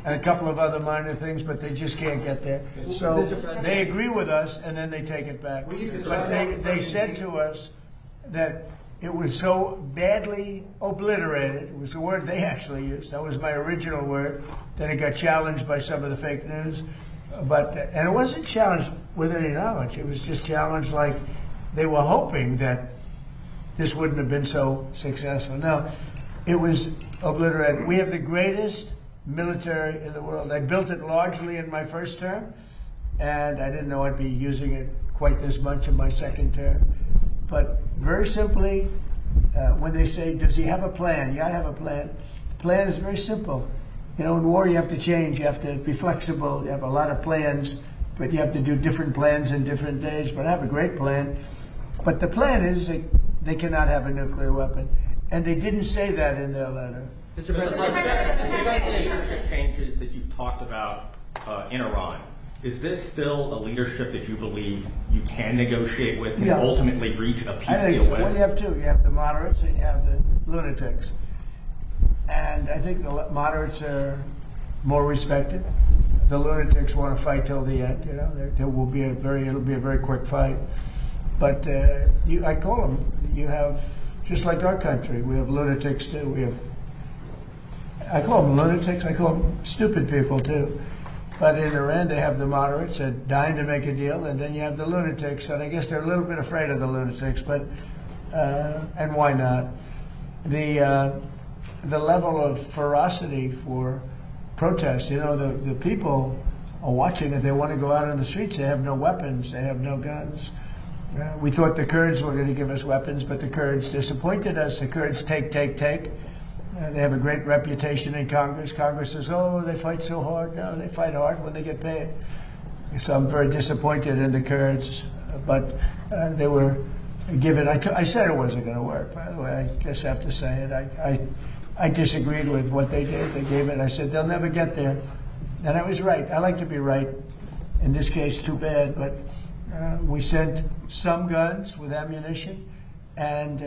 and a couple of other minor things, but they just can't get there. So they agree with us, and then they take it back. But they said to us that it was so badly obliterated, it was the word they actually used, that was my original word, that it got challenged by some of the fake news. And it wasn't challenged with any knowledge, it was just challenged like they were hoping that this wouldn't have been so successful. No, it was obliterated. We have the greatest military in the world. I built it largely in my first term, and I didn't know I'd be using it quite this much in my second term. But very simply, when they say, does he have a plan? Yeah, I have a plan. The plan is very simple. You know, in war you have to change, you have to be flexible, you have a lot of plans, but you have to do different plans in different days. But I have a great plan. But the plan is they cannot have a nuclear weapon. And they didn't say that in their letter. Mr. President, the leadership changes that you've talked about in Iran, is this still a leadership that you believe you can negotiate with and ultimately reach a peace deal with? Well, you have two. You have the moderates and you have the lunatics. And I think the moderates are more respected. The lunatics want to fight till the end. You know, it'll be a very quick fight. But I call them. You have, just like our country, we have lunatics too. I call them lunatics. I call them stupid people too. But in Iran, they have the moderates that dying to make a deal, and then you have the lunatics. And I guess they're a little bit afraid of the lunatics, but and why not? The level of ferocity for protest. You know, the people are watching it. They want to go out on the streets. They have no weapons. They have no guns. We thought the Kurds were going to give us weapons, but the Kurds disappointed us. The Kurds take. They have a great reputation in Congress. Congress says, oh, they fight so hard. No, they fight hard when they get paid. So I'm very disappointed in the Kurds. But they were given, I said it wasn't going to work, by the way. I just have to say it. I disagreed with what they did. They gave it. I said, they'll never get there. And I was right. I like to be right. In this case, too bad. But we sent some guns with ammunition, and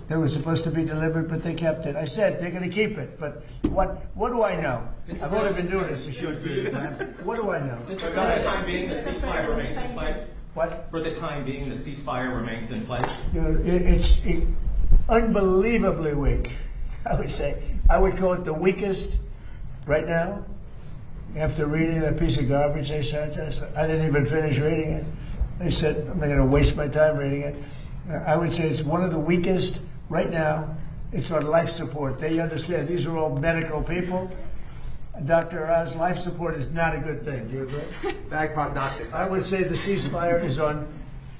they were supposed to be delivered, but they kept it. I said they're going to keep it, but what do I know? I've only been doing this a short period of time. What do I know? For the time being, the ceasefire remains in place? What? For the time being, the ceasefire remains in place? You know, it's unbelievably weak, I would say. I would call it the weakest right now. After reading that piece of garbage they sent us, I didn't even finish reading it. They said, I'm not going to waste my time reading it. I would say it's one of the weakest right now. It's on life support. They understand these are all medical people. Dr. Oz, life support is not a good thing. Do you agree? Bad prognostic. I would say the ceasefire is on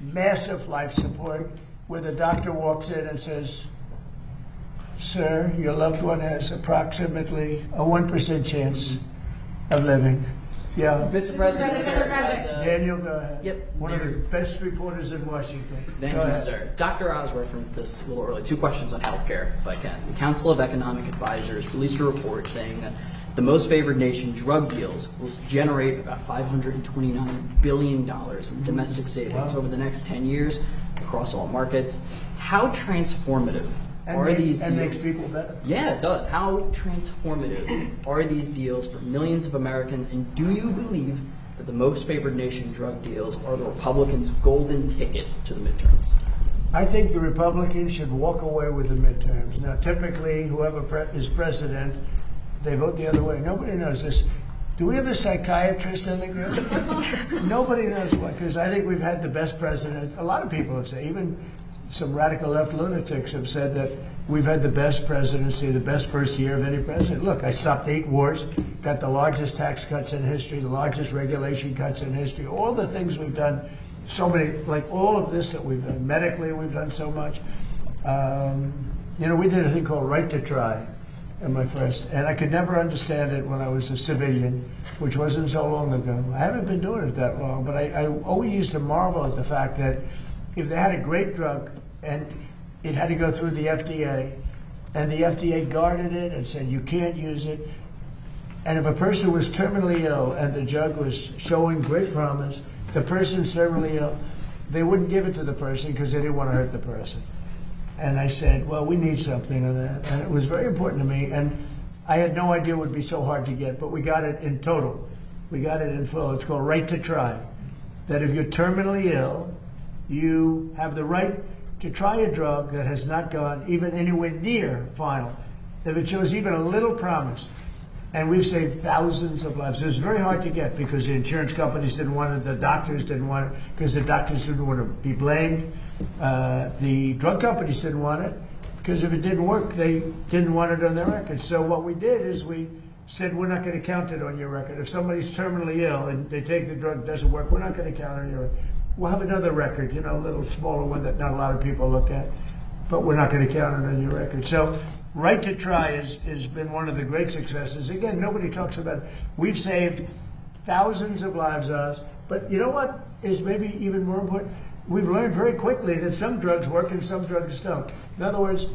massive life support, where the doctor walks in and says, sir, your loved one has approximately a 1% chance of living. Yeah. Mr. President. Daniel, go ahead. Yep. One of the best reporters in Washington. Thank you, sir. Dr. Oz referenced this a little early. 2 questions on healthcare, if I can. The Council of Economic Advisors released a report saying that the most favored nation drug deals will generate about $529 billion in domestic savings over the next 10 years across all markets. How transformative are these deals? And makes people better. Yeah, it does. How transformative are these deals for millions of Americans? And do you believe that the most favored nation drug deals are the Republicans' golden ticket to the midterms? I think the Republicans should walk away with the midterms. Now, typically, whoever is president, they vote the other way. Nobody knows this. Do we have a psychiatrist in the group? Nobody knows why, because I think we've had the best president. A lot of people have said, even some radical left lunatics have said that we've had the best presidency, the best first year of any president. Look, I stopped 8 wars, got the largest tax cuts in history, the largest regulation cuts in history, all the things we've done. so many, like all of this that we've done, medically we've done so much. We did a thing called Right to Try in my first, and I could never understand it when I was a civilian, which wasn't so long ago. I haven't been doing it that long, but I always used to marvel at the fact that if they had a great drug and it had to go through the FDA, and the FDA guarded it and said you can't use it, and if a person was terminally ill and the drug was showing great promise, the person's terminally ill, they wouldn't give it to the person because they didn't want to hurt the person. And I said, well, we need something of that. And it was very important to me. And I had no idea it would be so hard to get, but we got it in total. We got it in full. It's called Right to Try. That if you're terminally ill, you have the right to try a drug that has not gone even anywhere near final. If it shows even a little promise. And we've saved thousands of lives. It was very hard to get because the insurance companies didn't want it, the doctors didn't want it, because the doctors didn't want to be blamed. The drug companies didn't want it because if it didn't work, they didn't want it on their record. So what we did is we said, we're not going to count it on your record. If somebody's terminally ill and they take the drug, it doesn't work, we're not going to count it on your record. We'll have another record, a little smaller one that not a lot of people look at, but we're not going to count it on your record. So Right to Try has been one of the great successes. Again, nobody talks about it. We've saved thousands of lives, but you know what is maybe even more important? We've learned very quickly that some drugs work and some drugs don't. In other words,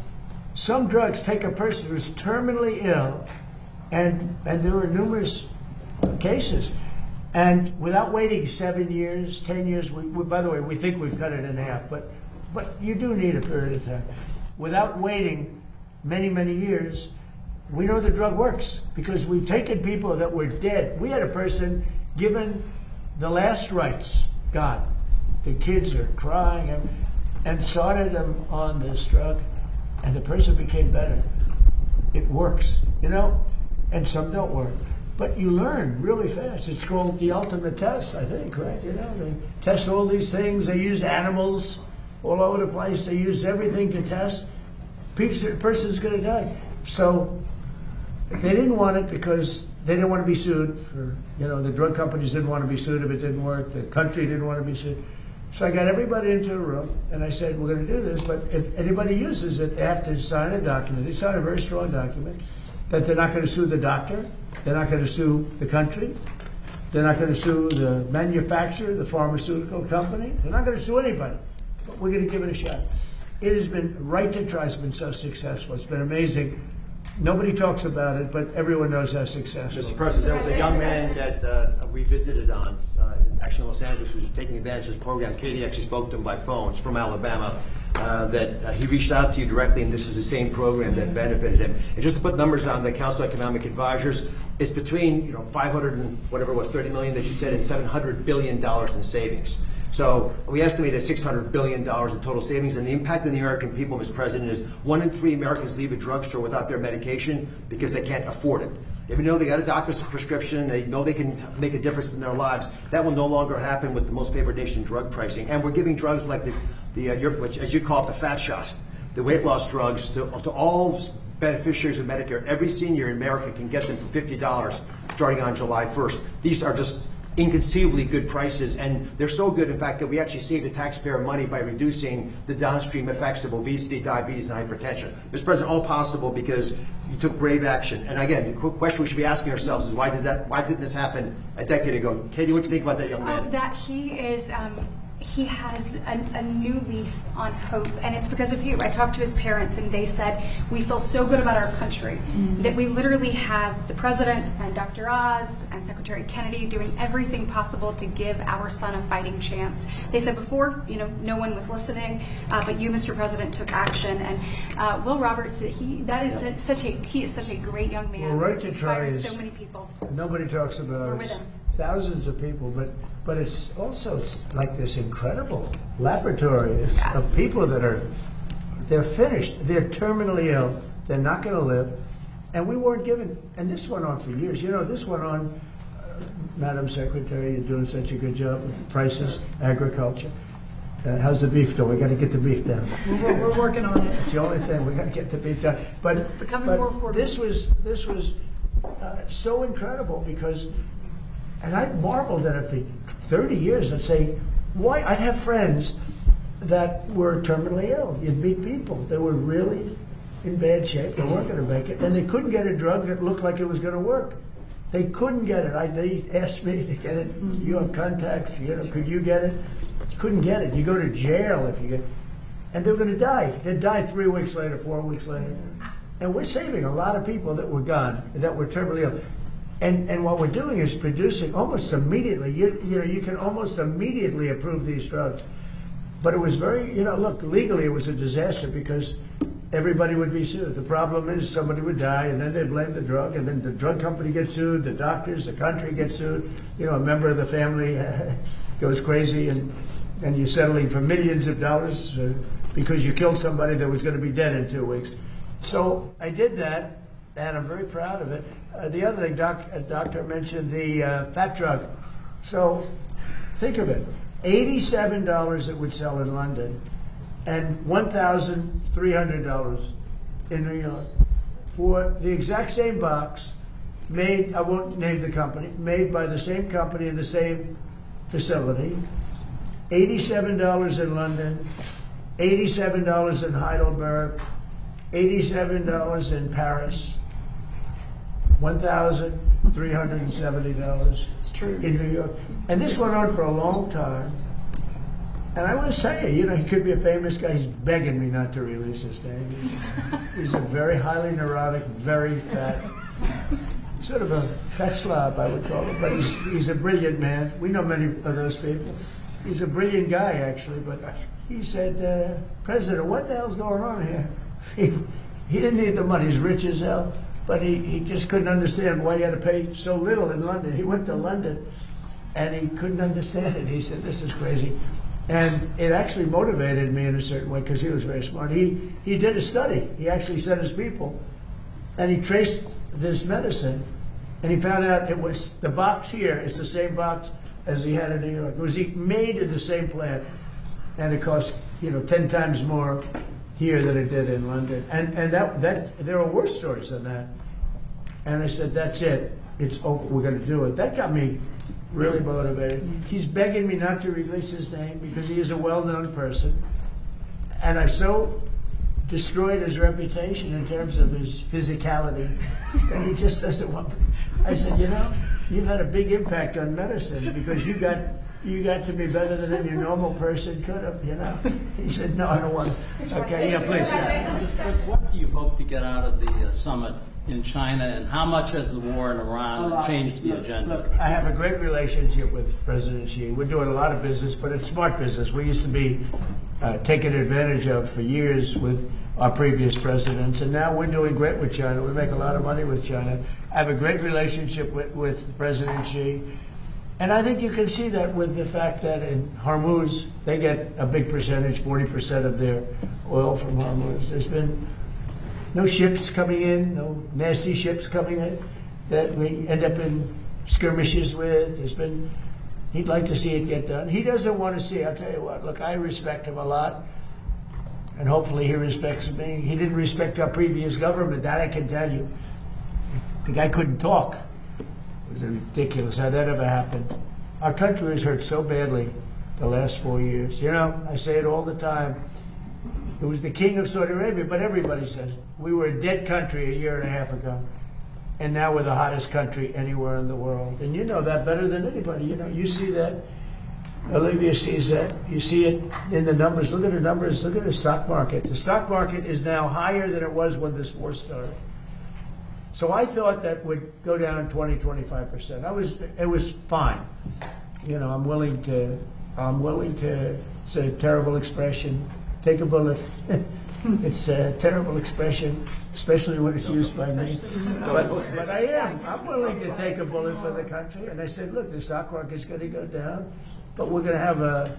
some drugs take a person who's terminally ill, and there are numerous cases, and without waiting 7 years, 10 years, by the way, we think we've cut it in half, but you do need a period of time. Without waiting many, many years, we know the drug works because we've taken people that were dead. We had a person given the last rites, God. The kids are crying and started them on this drug, and the person became better. It works, and some don't work. But you learn really fast. It's called the ultimate test, I think, right? They test all these things. They use animals all over the place. They use everything to test. Person's going to die. So they didn't want it because they didn't want to be sued for, the drug companies didn't want to be sued if it didn't work. The country didn't want to be sued. So I got everybody into a room and I said, we're going to do this, but if anybody uses it, they have to sign a document. They sign a very strong document that they're not going to sue the doctor. They're not going to sue the country. They're not going to sue the manufacturer, the pharmaceutical company. They're not going to sue anybody, but we're going to give it a shot. It has been, Right to Try has been so successful. It's been amazing. Nobody talks about it, but everyone knows how successful. Mr. President, there was a young man that we visited actually in Los Angeles, who was taking advantage of this program. Katie actually spoke to him by phone. It's from Alabama. That he reached out to you directly, and this is the same program that benefited him. And just to put numbers on the Council of Economic Advisors, it's between 500 and whatever it was, 30 million that you said, and $700 billion in savings. So we estimate at $600 billion in total savings, and the impact on the American people, Mr. President, is 1 in 3 Americans leave a drugstore without their medication because they can't afford it. Even though they got a doctor's prescription, they know they can make a difference in their lives. That will no longer happen with the most favored nation drug pricing. And we're giving drugs like which, as you call it, the fat shot, the weight loss drugs to all beneficiaries of Medicare. Every senior in America can get them for $50 starting on July 1st. These are just inconceivably good prices, and they're so good, in fact, that we actually save the taxpayer money by reducing the downstream effects of obesity, diabetes, and hypertension. Mr. President, all possible because you took brave action. And again, the quick question we should be asking ourselves is why didn't this happen a decade ago? Katie, what do you think about that young man? That he has a new lease on hope, and it's because of you. I talked to his parents, and they said, we feel so good about our country that we literally have the President and Dr. Oz and Secretary Kennedy doing everything possible to give our son a fighting chance. They said before, no one was listening, but you, Mr. President, took action. And Will Roberts, he is such a great young man. Well, Right He's to Try inspired is, so many people. Nobody talks about We're it. with him. Thousands of people, but it's also like this incredible laboratory of people that they're finished, they're terminally ill, they're not going to live, and we weren't given. And this went on for years. This went on. Madam Secretary, you're doing such a good job with prices, agriculture. How's the beef going? We got to get the beef down. We're working on it. It's the only thing, we got to get the beef down. But It's becoming more affordable. This was so incredible because. And I marveled at it for 30 years and say, why? I'd have friends that were terminally ill. You'd meet people. They were really in bad shape. They weren't going to make it. And they couldn't get a drug that looked like it was going to work. They couldn't get it. They asked me to get it. You have contacts. Could you get it? You couldn't get it. You go to jail if you get it. And they're going to die. They'd die 3 weeks later, 4 weeks later. And we're saving a lot of people that were gone, that were terminally ill. And what we're doing is producing almost immediately. You can almost immediately approve these drugs. But it was very, look, legally it was a disaster because everybody would be sued. The problem is somebody would die and then they blame the drug and then the drug company gets sued, the doctors, the country gets sued. A member of the family goes crazy and you're settling for millions of dollars because you killed somebody that was going to be dead in 2 weeks. So I did that and I'm very proud of it. The other thing, doctor mentioned the fat drug. So think of it. $87 it would sell in London and $1,300 in New York for the exact same box made, I won't name the company, made by the same company in the same facility. $87 in London, $87 in Heidelberg, $87 in Paris, $1,370 in New York. And this went on for a long time. And I want to say, he could be a famous guy. He's begging me not to release his name. He's a very highly neurotic, very fat, sort of a fat slob, I would call him. But he's a brilliant man. We know many of those people. He's a brilliant guy, actually. But he said, President, what the hell's going on here? He didn't need the money. He's rich as hell. But he just couldn't understand why he had to pay so little in London. He went to London, and he couldn't understand it. He said, this is crazy. And it actually motivated me in a certain way because he was very smart. He did a study. He actually sent his people, and he traced this medicine, and he found out it was the box here is the same box as he had in New York. It was made in the same plant, and it cost 10 times more here than it did in London. And that there are worse stories than that. And I said, that's it. It's over. We're going to do it. That got me really motivated. He's begging me not to release his name because he is a well-known person. And I so destroyed his reputation in terms of his physicality that he just doesn't want me. I said, you've had a big impact on medicine because you got to be better than any normal person could have, He said, no, I don't want to. Okay, yeah, please. Yeah. But what do you hope to get out of the summit in China, and how much has the war in Iran changed the agenda? Look, I have a great relationship with President Xi. We're doing a lot of business, but it's smart business. We used to be taken advantage of for years with our previous presidents, and now we're doing great with China. We make a lot of money with China. I have a great relationship with President Xi. And I think you can see that with the fact that in Hormuz, they get a big percentage, 40% of their oil from Hormuz. There's been no ships coming in, no nasty ships coming in that we end up in skirmishes with. He'd like to see it get done. He doesn't want to see, I'll tell you what, look, I respect him a lot, and hopefully he respects me. He didn't respect our previous government, that I can tell you. The guy couldn't talk. It was ridiculous how that ever happened. Our country was hurt so badly the last 4 years. I say it all the time. It was the king of Saudi Arabia, but everybody says we were a dead country a year and a half ago, and now we're the hottest country anywhere in the world. And you know that better than anybody. You see that. Olivia sees that. You see it in the numbers. Look at the numbers. Look at the stock market. The stock market is now higher than it was when this war started. So I thought that would go down 20-25%. It was fine. I'm willing to say a terrible expression. Take a bullet. It's a terrible expression, especially when it's used by me. But I am. I'm willing to take a bullet for the country. And I said, look, the stock market's going to go down, but we're going to have a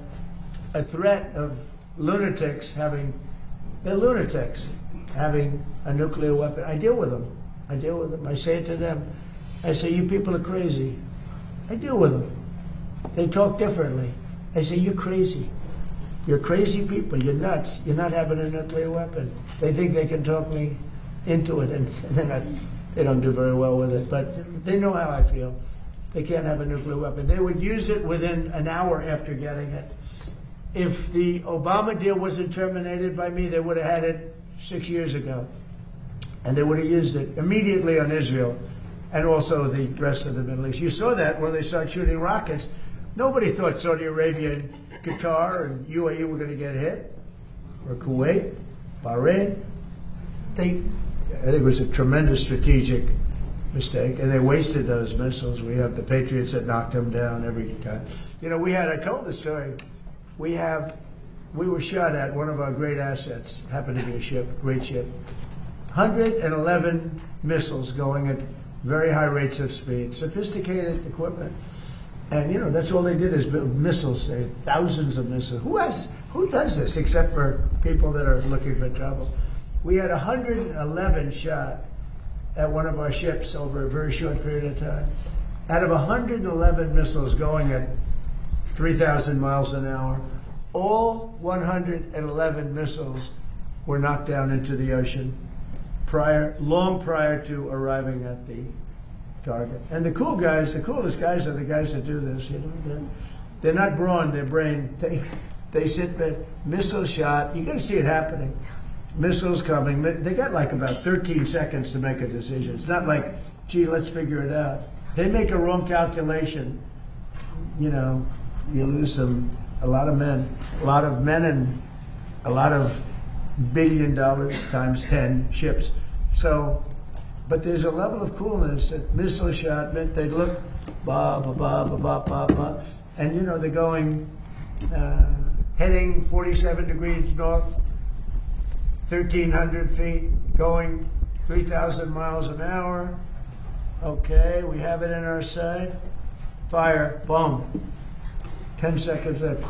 threat of lunatics having a nuclear weapon. I deal with them. I say it to them. I say, you people are crazy. I deal with them. They talk differently. I say, you're crazy. You're crazy people. You're nuts. You're not having a nuclear weapon. They think they can talk me into it, and they don't do very well with it. But they know how I feel. They can't have a nuclear weapon. They would use it within an hour after getting it. If the Obama deal wasn't terminated by me, they would have had it 6 years ago. And they would have used it immediately on Israel and also the rest of the Middle East. You saw that when they started shooting rockets. Nobody thought Saudi Arabia and Qatar and UAE were going to get hit, or Kuwait, Bahrain. I think it was a tremendous strategic mistake, and they wasted those missiles. We have the Patriots that knocked them down every time. You know, I told the story. We were shot at one of our great assets, happened to be a ship, great ship. 111 missiles going at very high rates of speed, sophisticated equipment. And, you know, that's all they did is build missiles, thousands of missiles. Who does this except for people that are looking for trouble? We had 111 shot at one of our ships over a very short period of time. Out of 111 missiles going at 3,000 miles an hour, all 111 missiles were knocked down into the ocean long prior to arriving at the target. And the coolest guys are the guys that do this. You know, they're not brawn, they're brain. They sit there, missile shot. You got to see it happening. Missiles coming. They got like about 13 seconds to make a decision. It's not like, gee, let's figure it out. They make a wrong calculation. You know, you lose a lot of men, and a lot of $1 billion times 10 ships. So, but there's a level of coolness that missile shot meant they look, and you know, they're going, heading 47 degrees north, 1,300 feet, going 3,000 miles an hour. Okay, we have it in our sight. Fire, boom. 10 seconds left.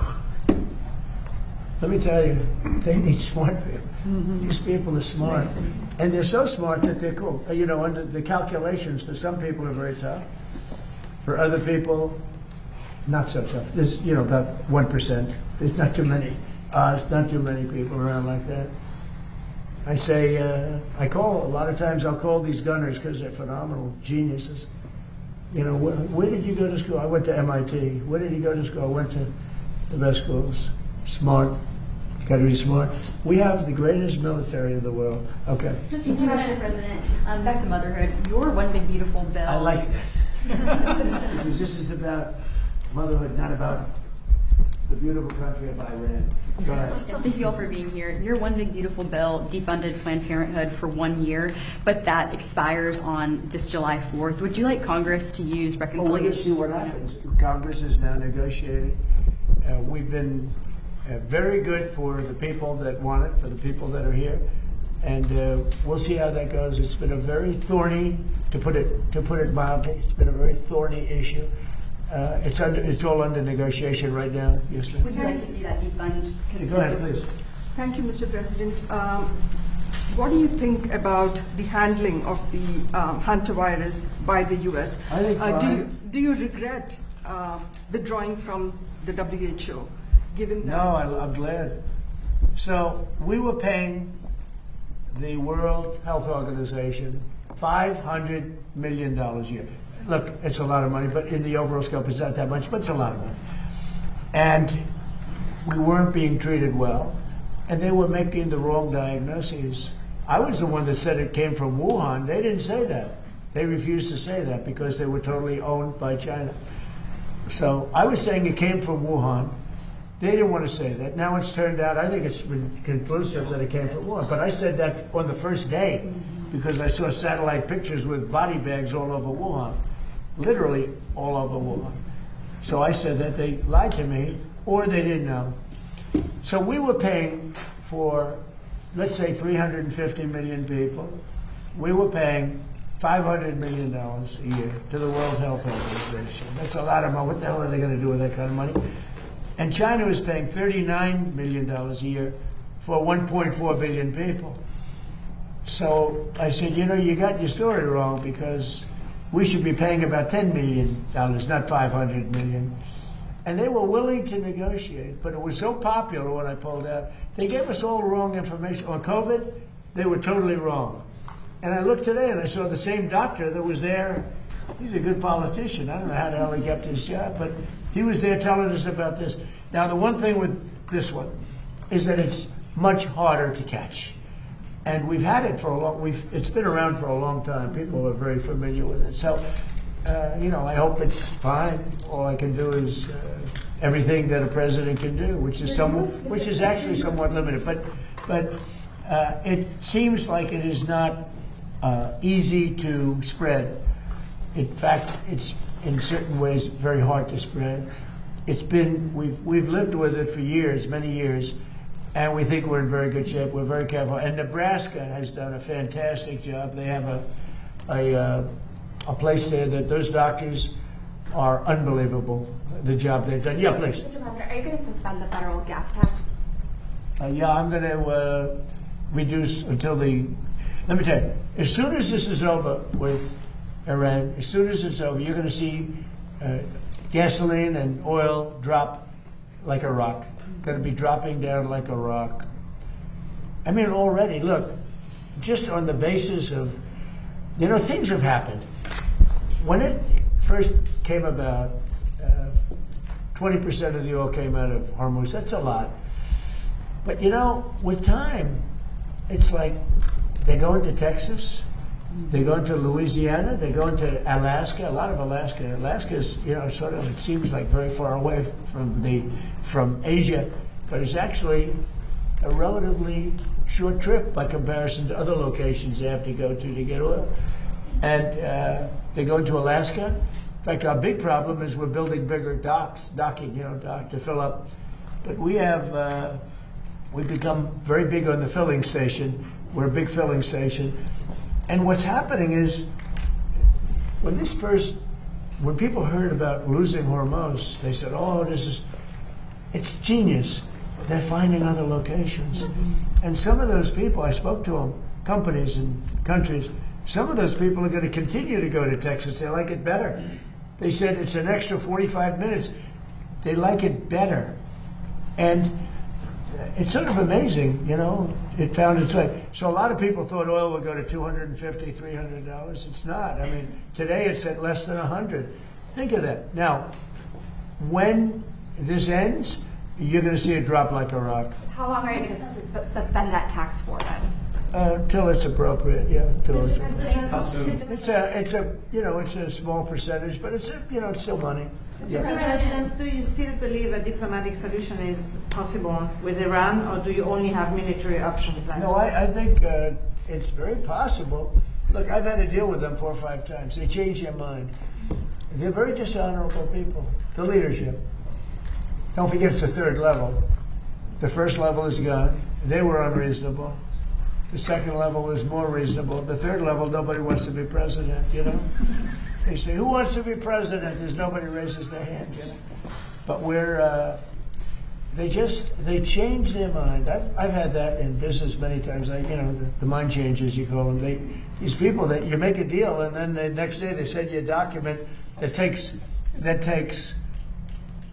Let me tell you, they need smart people. These people are smart. And they're so smart that they're cool. You know, under the calculations for some people are very tough. For other people, not so tough. There's, you know, about 1%. There's not too many. Not too many people around like that. I say, a lot of times I'll call these gunners because they're phenomenal geniuses. You know, where did you go to school? I went to MIT. Where did you go to school? I went to the best schools. Smart. Got to be smart. We have the greatest military in the world. Okay. Mr. President, back to motherhood. Your one big beautiful bill. I like that. Because this is about motherhood, not about the beautiful country of Iran. Go ahead. Yes, thank you all for being here. Your one big beautiful bill defunded Planned Parenthood for 1 year, but that expires on this July 4th. Would you like Congress to use reconciliation? Well, we're going to see what happens. Congress is now negotiating. We've been very good for the people that want it, for the people that are here, and we'll see how that goes. It's been a very thorny, to put it mildly, it's been a very thorny issue. It's all under negotiation right now. Yes, ma'am. Would you like to see that defund continue? Go ahead, please. Thank you, Mr. President. What do you think about the handling of the hantavirus by the U.S.? I think fine. Do you regret withdrawing from the WHO, given that? No, I'm glad. So we were paying the World Health Organization $500 million a year. Look, it's a lot of money, but in the overall scope, it's not that much, but it's a lot of money. And we weren't being treated well, and they were making the wrong diagnoses. I was the one that said it came from Wuhan. They didn't say that. They refused to say that because they were totally owned by China. So I was saying it came from Wuhan. They didn't want to say that. Now it's turned out, I think it's been conclusive that it came from Wuhan. But I said that on the first day because I saw satellite pictures with body bags all over Wuhan. Literally all over Wuhan. So I said that they lied to me or they didn't know. So we were paying for, let's say, 350 million people. We were paying $500 million a year to the World Health Organization. That's a lot of money. What the hell are they going to do with that kind of money? And China was paying $39 million a year for 1.4 billion people. So I said, you know, you got your story wrong because we should be paying about $10 million, not $500 million. And they were willing to negotiate, but it was so popular when I pulled out. They gave us all wrong information. On COVID, they were totally wrong. And I looked today and I saw the same doctor that was there He's a good politician. I don't know how the hell he kept his job, but he was there telling us about this. Now, the one thing with this one is that it's much harder to catch. And we've had it for a long, it's been around for a long time. People are very familiar with it. So, I hope it's fine. All I can do is everything that a president can do, which is actually somewhat limited. But it seems like it is not easy to spread. In fact, it's in certain ways very hard to spread. We've lived with it for years, many years, and we think we're in very good shape. We're very careful. And Nebraska has done a fantastic job. They have a place there that those doctors are unbelievable, the job they've done. Yeah, please. Mr. President, are you going to suspend the federal gas tax? Yeah, I'm going to reduce until let me tell you, as soon as this is over with Iran, as soon as it's over, you're going to see gasoline and oil drop like a rock. Going to be dropping down like a rock. I mean, already, look, just on the basis of, things have happened. When it first came about, 20% of the oil came out of Hormuz. That's a lot. But, with time, it's like they go into Texas, they go into Louisiana, they go into Alaska, a lot of Alaska. Alaska's, sort of, it seems like very far away from Asia, but it's actually a relatively short trip by comparison to other locations they have to go to get oil. And they go into Alaska. In fact, our big problem is we're building bigger docking to fill up. But we've become very big on the filling station. We're a big filling station. And what's happening is, when people heard about losing Hormuz, they said, it's genius. They're finding other locations. And some of those people, I spoke to them, companies and countries, some of those people are going to continue to go to Texas. They like it better. They said it's an extra 45 minutes. They like it better. And it's sort of amazing, it found its way. So a lot of people thought oil would go to $250, $300. It's not. I mean, today it's at less than 100. Think of that. Now, when this ends, you're going to see it drop like a rock. How long are you going to suspend that tax for then? Till it's appropriate, yeah. Till it's Mr. it's a small percentage, but it's still money. Mr. President, do you still believe a diplomatic solution is possible with Iran, or do you only have military options left? No, I think it's very possible. Look, I've had to deal with them 4 or 5 times. They change their mind. They're very dishonorable people. The leadership. Don't forget, it's the 3rd level. The 1st level is gone. They were unreasonable. The 2nd level was more reasonable. The 3rd level, nobody wants to be president, They say, who wants to be president? There's nobody raises their hand, But they change their mind. I've had that in business many times. The mind changes, you call them. These people that you make a deal, and then the next day they send you a document that takes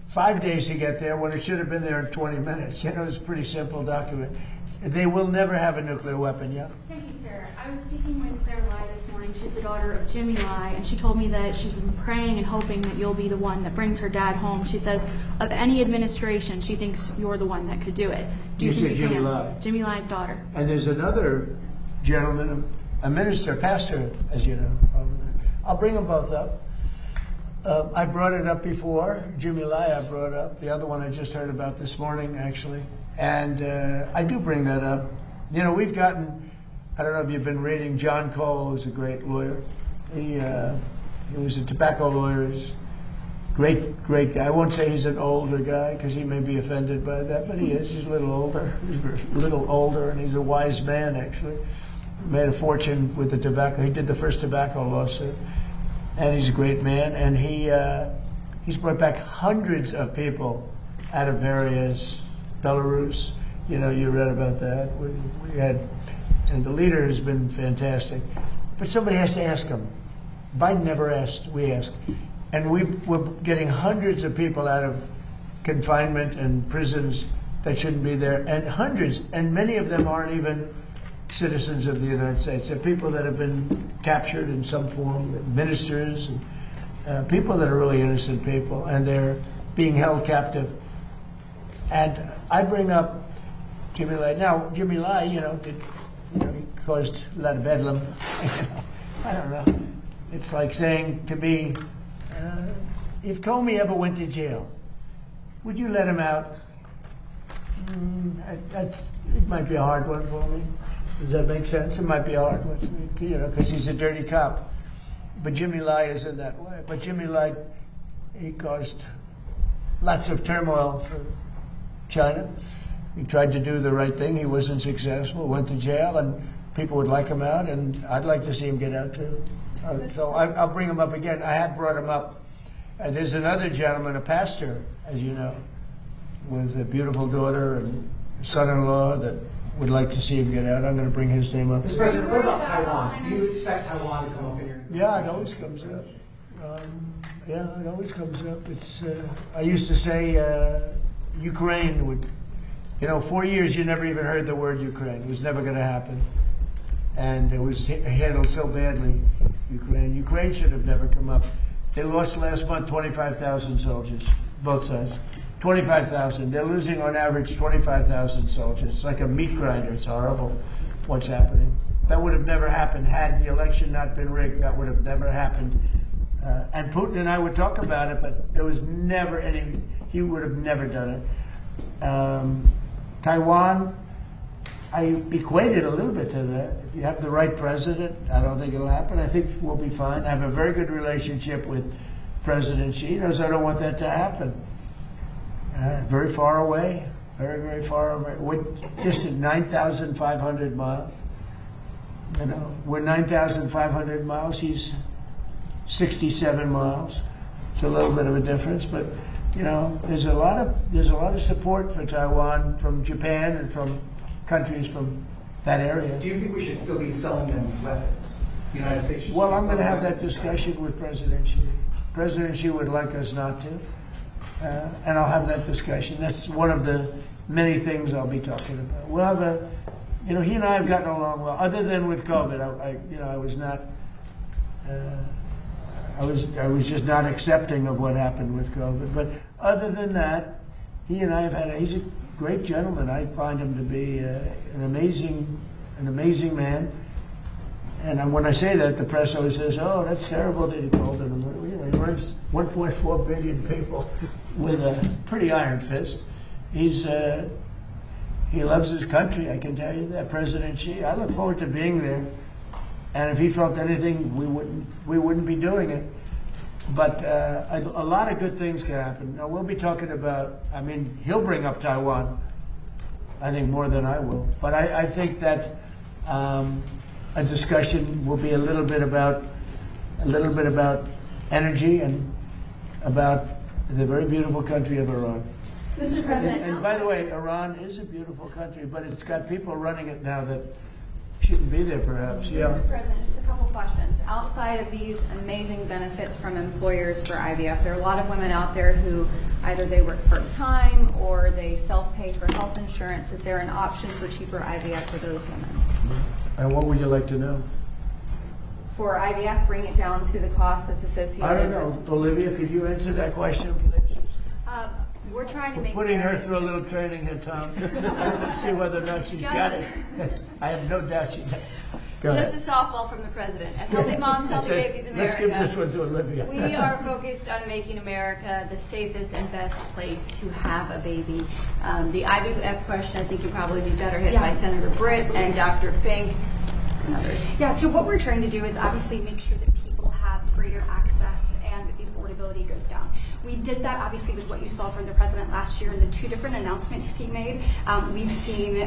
5 days to get there when it should have been there in 20 minutes. It's a pretty simple document. They will never have a nuclear weapon, yeah? Thank you, sir. I was speaking with Claire Lai this morning. She's the daughter of Jimmy Lai, and she told me that she's been praying and hoping that you'll be the one that brings her dad home. She says of any administration, she thinks you're the one that could do it. Do you think said Jimmy Lai? Jimmy Lai's daughter. And there's another gentleman, a minister, pastor, as you know. I'll bring them both up. I brought it up before. Jimmy Lai I brought up. The other one I just heard about this morning, actually. And I do bring that up. We've gotten, I don't know if you've been reading, John Cole, who's a great lawyer. He was a tobacco lawyer. He's great guy. I won't say he's an older guy because he may be offended by that, but he is. He's a little older. And he's a wise man, actually. Made a fortune with the tobacco. He did the first tobacco lawsuit. And he's a great man. And he's brought back hundreds of people out of various Belarus, you read about that. We had, and the leader has been fantastic. But somebody has to ask him. Biden never asked, we asked. And we're getting hundreds of people out of confinement and prisons that shouldn't be there, and hundreds, and many of them aren't even citizens of the United States. They're people that have been captured in some form, ministers, and people that are really innocent people, and they're being held captive. And I bring up Jimmy Lai. Now, Jimmy Lai, he caused a lot of bedlam. I don't know. It's like saying to me, if Comey ever went to jail, would you let him out? It might be a hard one for me. Does that make sense? It might be a hard one for me, because he's a dirty cop. But Jimmy Lai isn't that way. But Jimmy Lai, he caused lots of turmoil for China. He tried to do the right thing. He wasn't successful, went to jail, and people would like him out, and I'd like to see him get out too. So I'll bring him up again. I had brought him up. There's another gentleman, a pastor, as you know, with a beautiful daughter and son-in-law that would like to see him get out. I'm going to bring his name up. Mr. President, what about Taiwan? Do you expect Taiwan to come up in your negotiations? Yeah, it always comes up. It always comes up. It's. I used to say Ukraine would. 4 years you never even heard the word Ukraine. It was never going to happen. And it was handled so badly, Ukraine. Ukraine should have never come up. They lost last month 25,000 soldiers, both sides. 25,000. They're losing on average 25,000 soldiers. It's like a meat grinder. It's horrible what's happening. That would have never happened had the election not been rigged. That would have never happened. And Putin and I would talk about it, but there was never any, he would have never done it. Taiwan, I equated a little bit to that. If you have the right president, I don't think it'll happen. I think we'll be fine. I have a very good relationship with President Xi. He knows I don't want that to happen. Very far away, very, very far away. We're just at 9,500 miles. We're 9,500 miles. He's 67 miles. It's a little bit of a difference, but there's a lot of support for Taiwan from Japan and from countries from that area. Do you think we should still be selling them weapons? The United States should Well, still I'm going to have weapons that discussion with President Xi. President Xi would like us not to, and I'll have that discussion. That's one of the many things I'll be talking about. We'll have he and I have gotten along well, other than with COVID. I was not. I was just not accepting of what happened with COVID. But other than that, he and I have he's a great gentleman. I find him to be an amazing man. And when I say that, the press always says, "Oh, that's terrible that he called him." He runs 1.4 billion people with a pretty iron fist. He loves his country, I can tell you that. President Xi. I look forward to being there. And if he felt anything, we wouldn't be doing it. But a lot of good things can happen. Now, we'll be talking about, he'll bring up Taiwan, I think, more than I will. But I think that a discussion will be a little bit about energy and about the very beautiful country of Iran. Mr. President. And by the way, Iran is a beautiful country, but it's got people running it now that shouldn't be there, perhaps. Mr. President, just a couple questions. Outside of these amazing benefits from employers for IVF, there are a lot of women out there who either they work part-time or they self-pay for health insurance. Is there an option for cheaper IVF for those women? And what would you like to know? For IVF, bring it down to the cost that's associated. I don't know. Olivia, could you answer that question, please? We're trying to make putting her through a little training here, Tom. Let's see whether or not she's got it. I have no doubt she does. Go ahead. Just a softball from the president. At Healthy Moms, Healthy Babies America. Let's give this one to Olivia. We are focused on making America the safest and best place to have a baby. The IVF question, I think you'll probably be better hit by Senator Britt and Dr. Fink and others. Yeah, so what we're trying to do is obviously make sure that people have greater access and the affordability goes down. We did that obviously with what you saw from the president last year and the 2 different announcements he made. We've seen,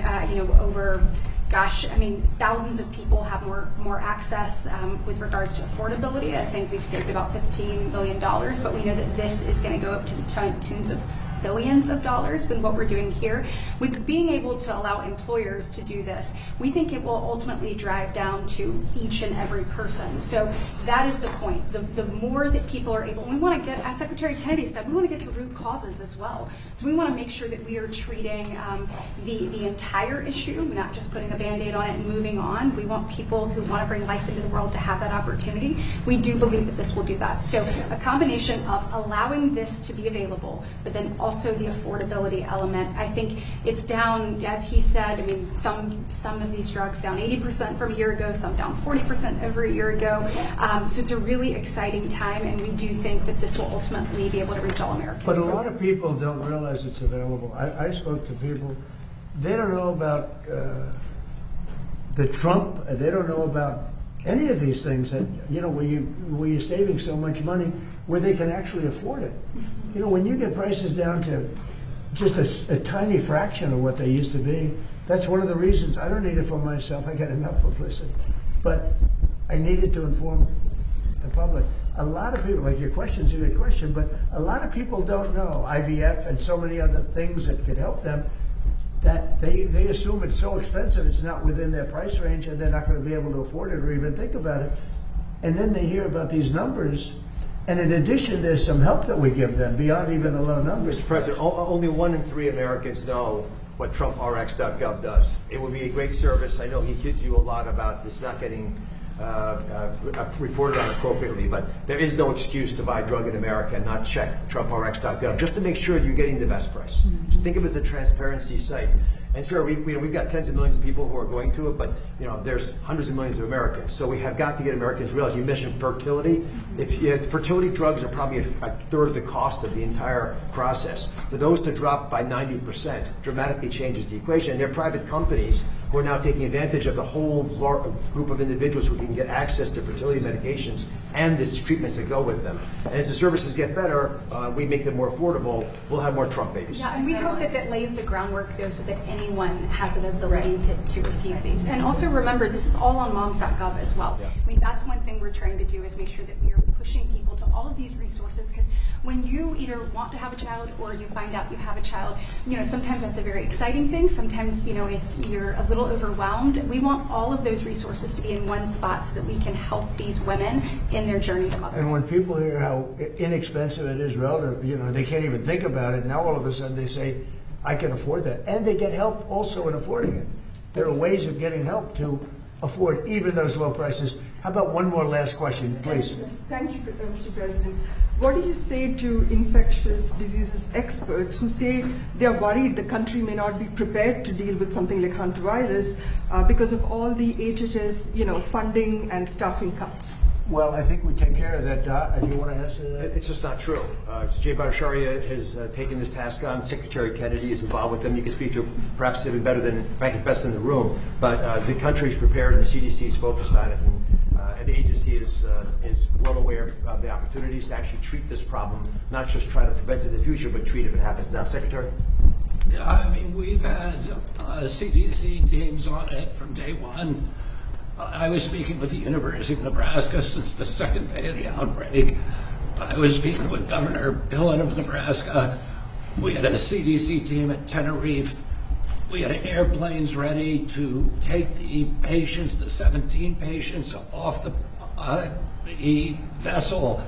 over, thousands of people have more access with regards to affordability. I think we've saved about $15 million, but we know that this is going to go up to the tunes of billions of dollars with what we're doing here. With being able to allow employers to do this, we think it will ultimately drive down to each and every person. So that is the point. The more that people are able, we want to get, as Secretary Kennedy said, we want to get to root causes as well. So we want to make sure that we are treating the entire issue, not just putting a Band-Aid on it and moving on. We want people who want to bring life into the world to have that opportunity. We do believe that this will do that. So a combination of allowing this to be available, but then also the affordability element. I think it's down, as he said, I mean, some of these drugs down 80% from a year ago, some down 40% over a year ago. So it's a really exciting time, and we do think that this will ultimately be able to reach all Americans. But a lot of people don't realize it's available. I spoke to people, they don't know about the Trump, they don't know about any of these things that, where you're saving so much money, where they can actually afford it. When you get prices down to just a tiny fraction of what they used to be, that's one of the reasons I don't need it for myself. I get enough publicity. But I needed to inform the public. A lot of people, like your question's a good question, but a lot of people don't know IVF and so many other things that could help them, that they assume it's so expensive, it's not within their price range, and they're not going to be able to afford it or even think about it. And then they hear about these numbers, and in addition, there's some help that we give them beyond even the low numbers. Mr. President, only 1 in 3 Americans know what TrumpRx.gov does. It would be a great service. I know he kids you a lot about this not getting reported on appropriately, but there is no excuse to buy a drug in America and not check TrumpRx.gov just to make sure you're getting the best price. So think of it as a transparency site. And sir, we've got tens of millions of people who are going to it, but there's hundreds of millions of Americans. So we have got to get Americans to realize. You mentioned fertility. Fertility drugs are probably a third of the cost of the entire process. For those to drop by 90% dramatically changes the equation. And there are private companies who are now taking advantage of the whole group of individuals who can get access to fertility medications and the treatments that go with them. And as the services get better, we make them more affordable, we'll have more Trump babies. Yeah, and we hope that that lays the groundwork, though, so that anyone has an ability to receive these. And also remember, this is all on moms.gov as well. Yeah. I mean, that's one thing we're trying to do, is make sure that we are pushing people to all of these resources, because when you either want to have a child or you find out you have a child, sometimes that's a very exciting thing. Sometimes, you're a little overwhelmed. We want all of those resources to be in one spot so that we can help these women in their journey to motherhood. And when people hear how inexpensive it is relative, they can't even think about it. Now all of a sudden they say, I can afford that. And they get help also in affording it. There are ways of getting help to afford even those low prices. How about one more last question, please? Thank you, Mr. President. What do you say to infectious diseases experts who say they are worried the country may not be prepared to deal with something like hantavirus because of all the HHS, funding and staffing cuts? Well, I think we take care of that. Do you want to answer that? It's just not true. Jay Bhattacharya has taken this task on. Secretary Kennedy is involved with them. You can speak to perhaps even better than, frankly, best in the room. But the country is prepared, and the CDC is focused on it. And the agency is well aware of the opportunities to actually treat this problem, not just try to prevent it in the future, but treat it if it happens now. Secretary? Yeah, I mean, we've had CDC teams on it from day one. I was speaking with the University of Nebraska since the second day of the outbreak. I was speaking with Governor Pillen of Nebraska. We had a CDC team at Tenerife. We had airplanes ready to take the patients, the 17 patients, off the vessel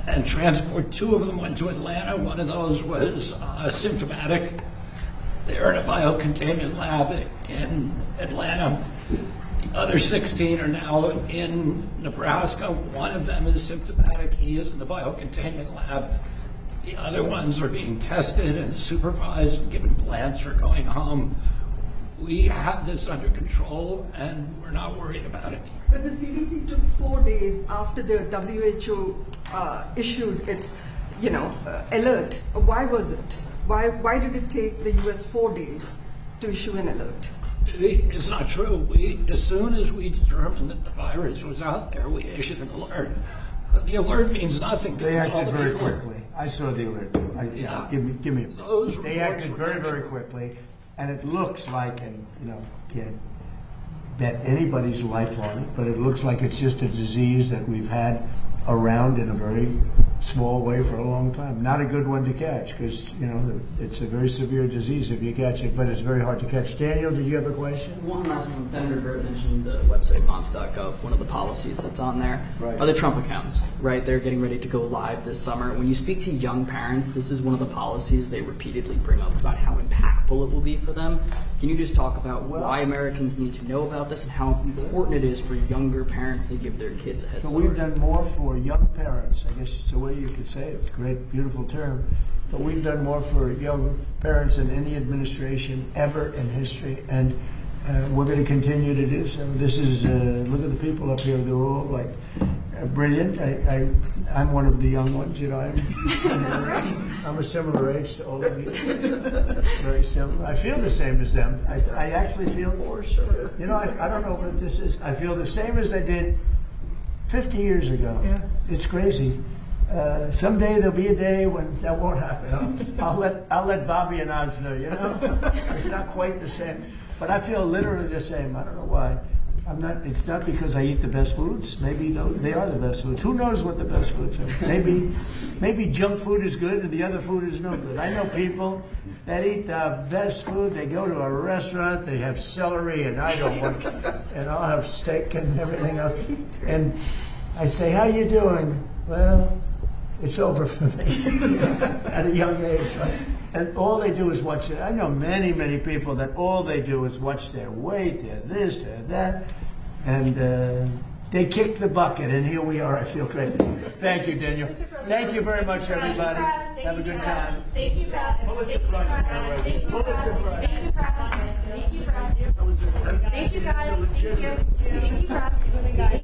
and transport. 2 of them went to Atlanta. One of those was symptomatic. They're in a biocontainment lab in Atlanta. The other 16 are now in Nebraska. One of them is symptomatic. He is in the biocontainment lab. The other ones are being tested and supervised and given plans for going home. We have this under control, and we're not worried about it. But the CDC took 4 days after the WHO issued its, alert. Why was it? Why did it take the US 4 days to issue an alert? It's not true. As soon as we determined that the virus was out there, we issued an alert. The alert means nothing. They acted very quickly. I saw the alert. Give me. They acted very, very quickly, and it looks like, and can't bet anybody's life on it, but it looks like it's just a disease that we've had around in a very small way for a long time. Not a good one to catch because, you know, it's a very severe disease if you catch it, but it's very hard to catch. Daniel, did you have a question? One last one. Senator Burt mentioned the website moms.gov. One of the policies that's on there are the Trump accounts, right? They're getting ready to go live this summer. When you speak to young parents, this is one of the policies they repeatedly bring up about how impactful it will be for them. Can you just talk about why Americans need to know about this and how important it is for younger parents to give their kids a head start? So we've done more for young parents. I guess it's the way you could say it. It's a great, beautiful term. But we've done more for young parents than any administration ever in history. And we're going to continue to do so. This is, look at the people up here. They're all like brilliant. I'm one of the young ones, you know. I'm a similar age to all of you. Very similar. I feel the same as them. I actually feel, you know, I don't know what this is. I feel the same as I did 50 years ago. Yeah. It's crazy. Someday there'll be a day when that won't happen. I'll let Bobby and Oz know, you know? It's not quite the same. But I feel literally the same. I don't know why. It's not because I eat the best foods. Maybe they are the best foods. Who knows what the best foods are? Maybe junk food is good and the other food is no good. I know people that eat the best food. They go to a restaurant, they have celery, and I don't want, and I'll have steak and everything else. And I say, "How you doing?" Well, it's over for me at a young age. Right? And all they do is watch it. I know many, many people that all they do is watch their weight, their this, their that, and they kick the bucket. And here we are. I feel great. Thank you, Daniel. Thank you very much, everybody. Have a good time. Thank you, Press. Pulitzer Prize. Thank you, Pulitzer Prize. Thank you, Press. Thank you, Press. Thank you, guys. Thank you. Thank you, Press.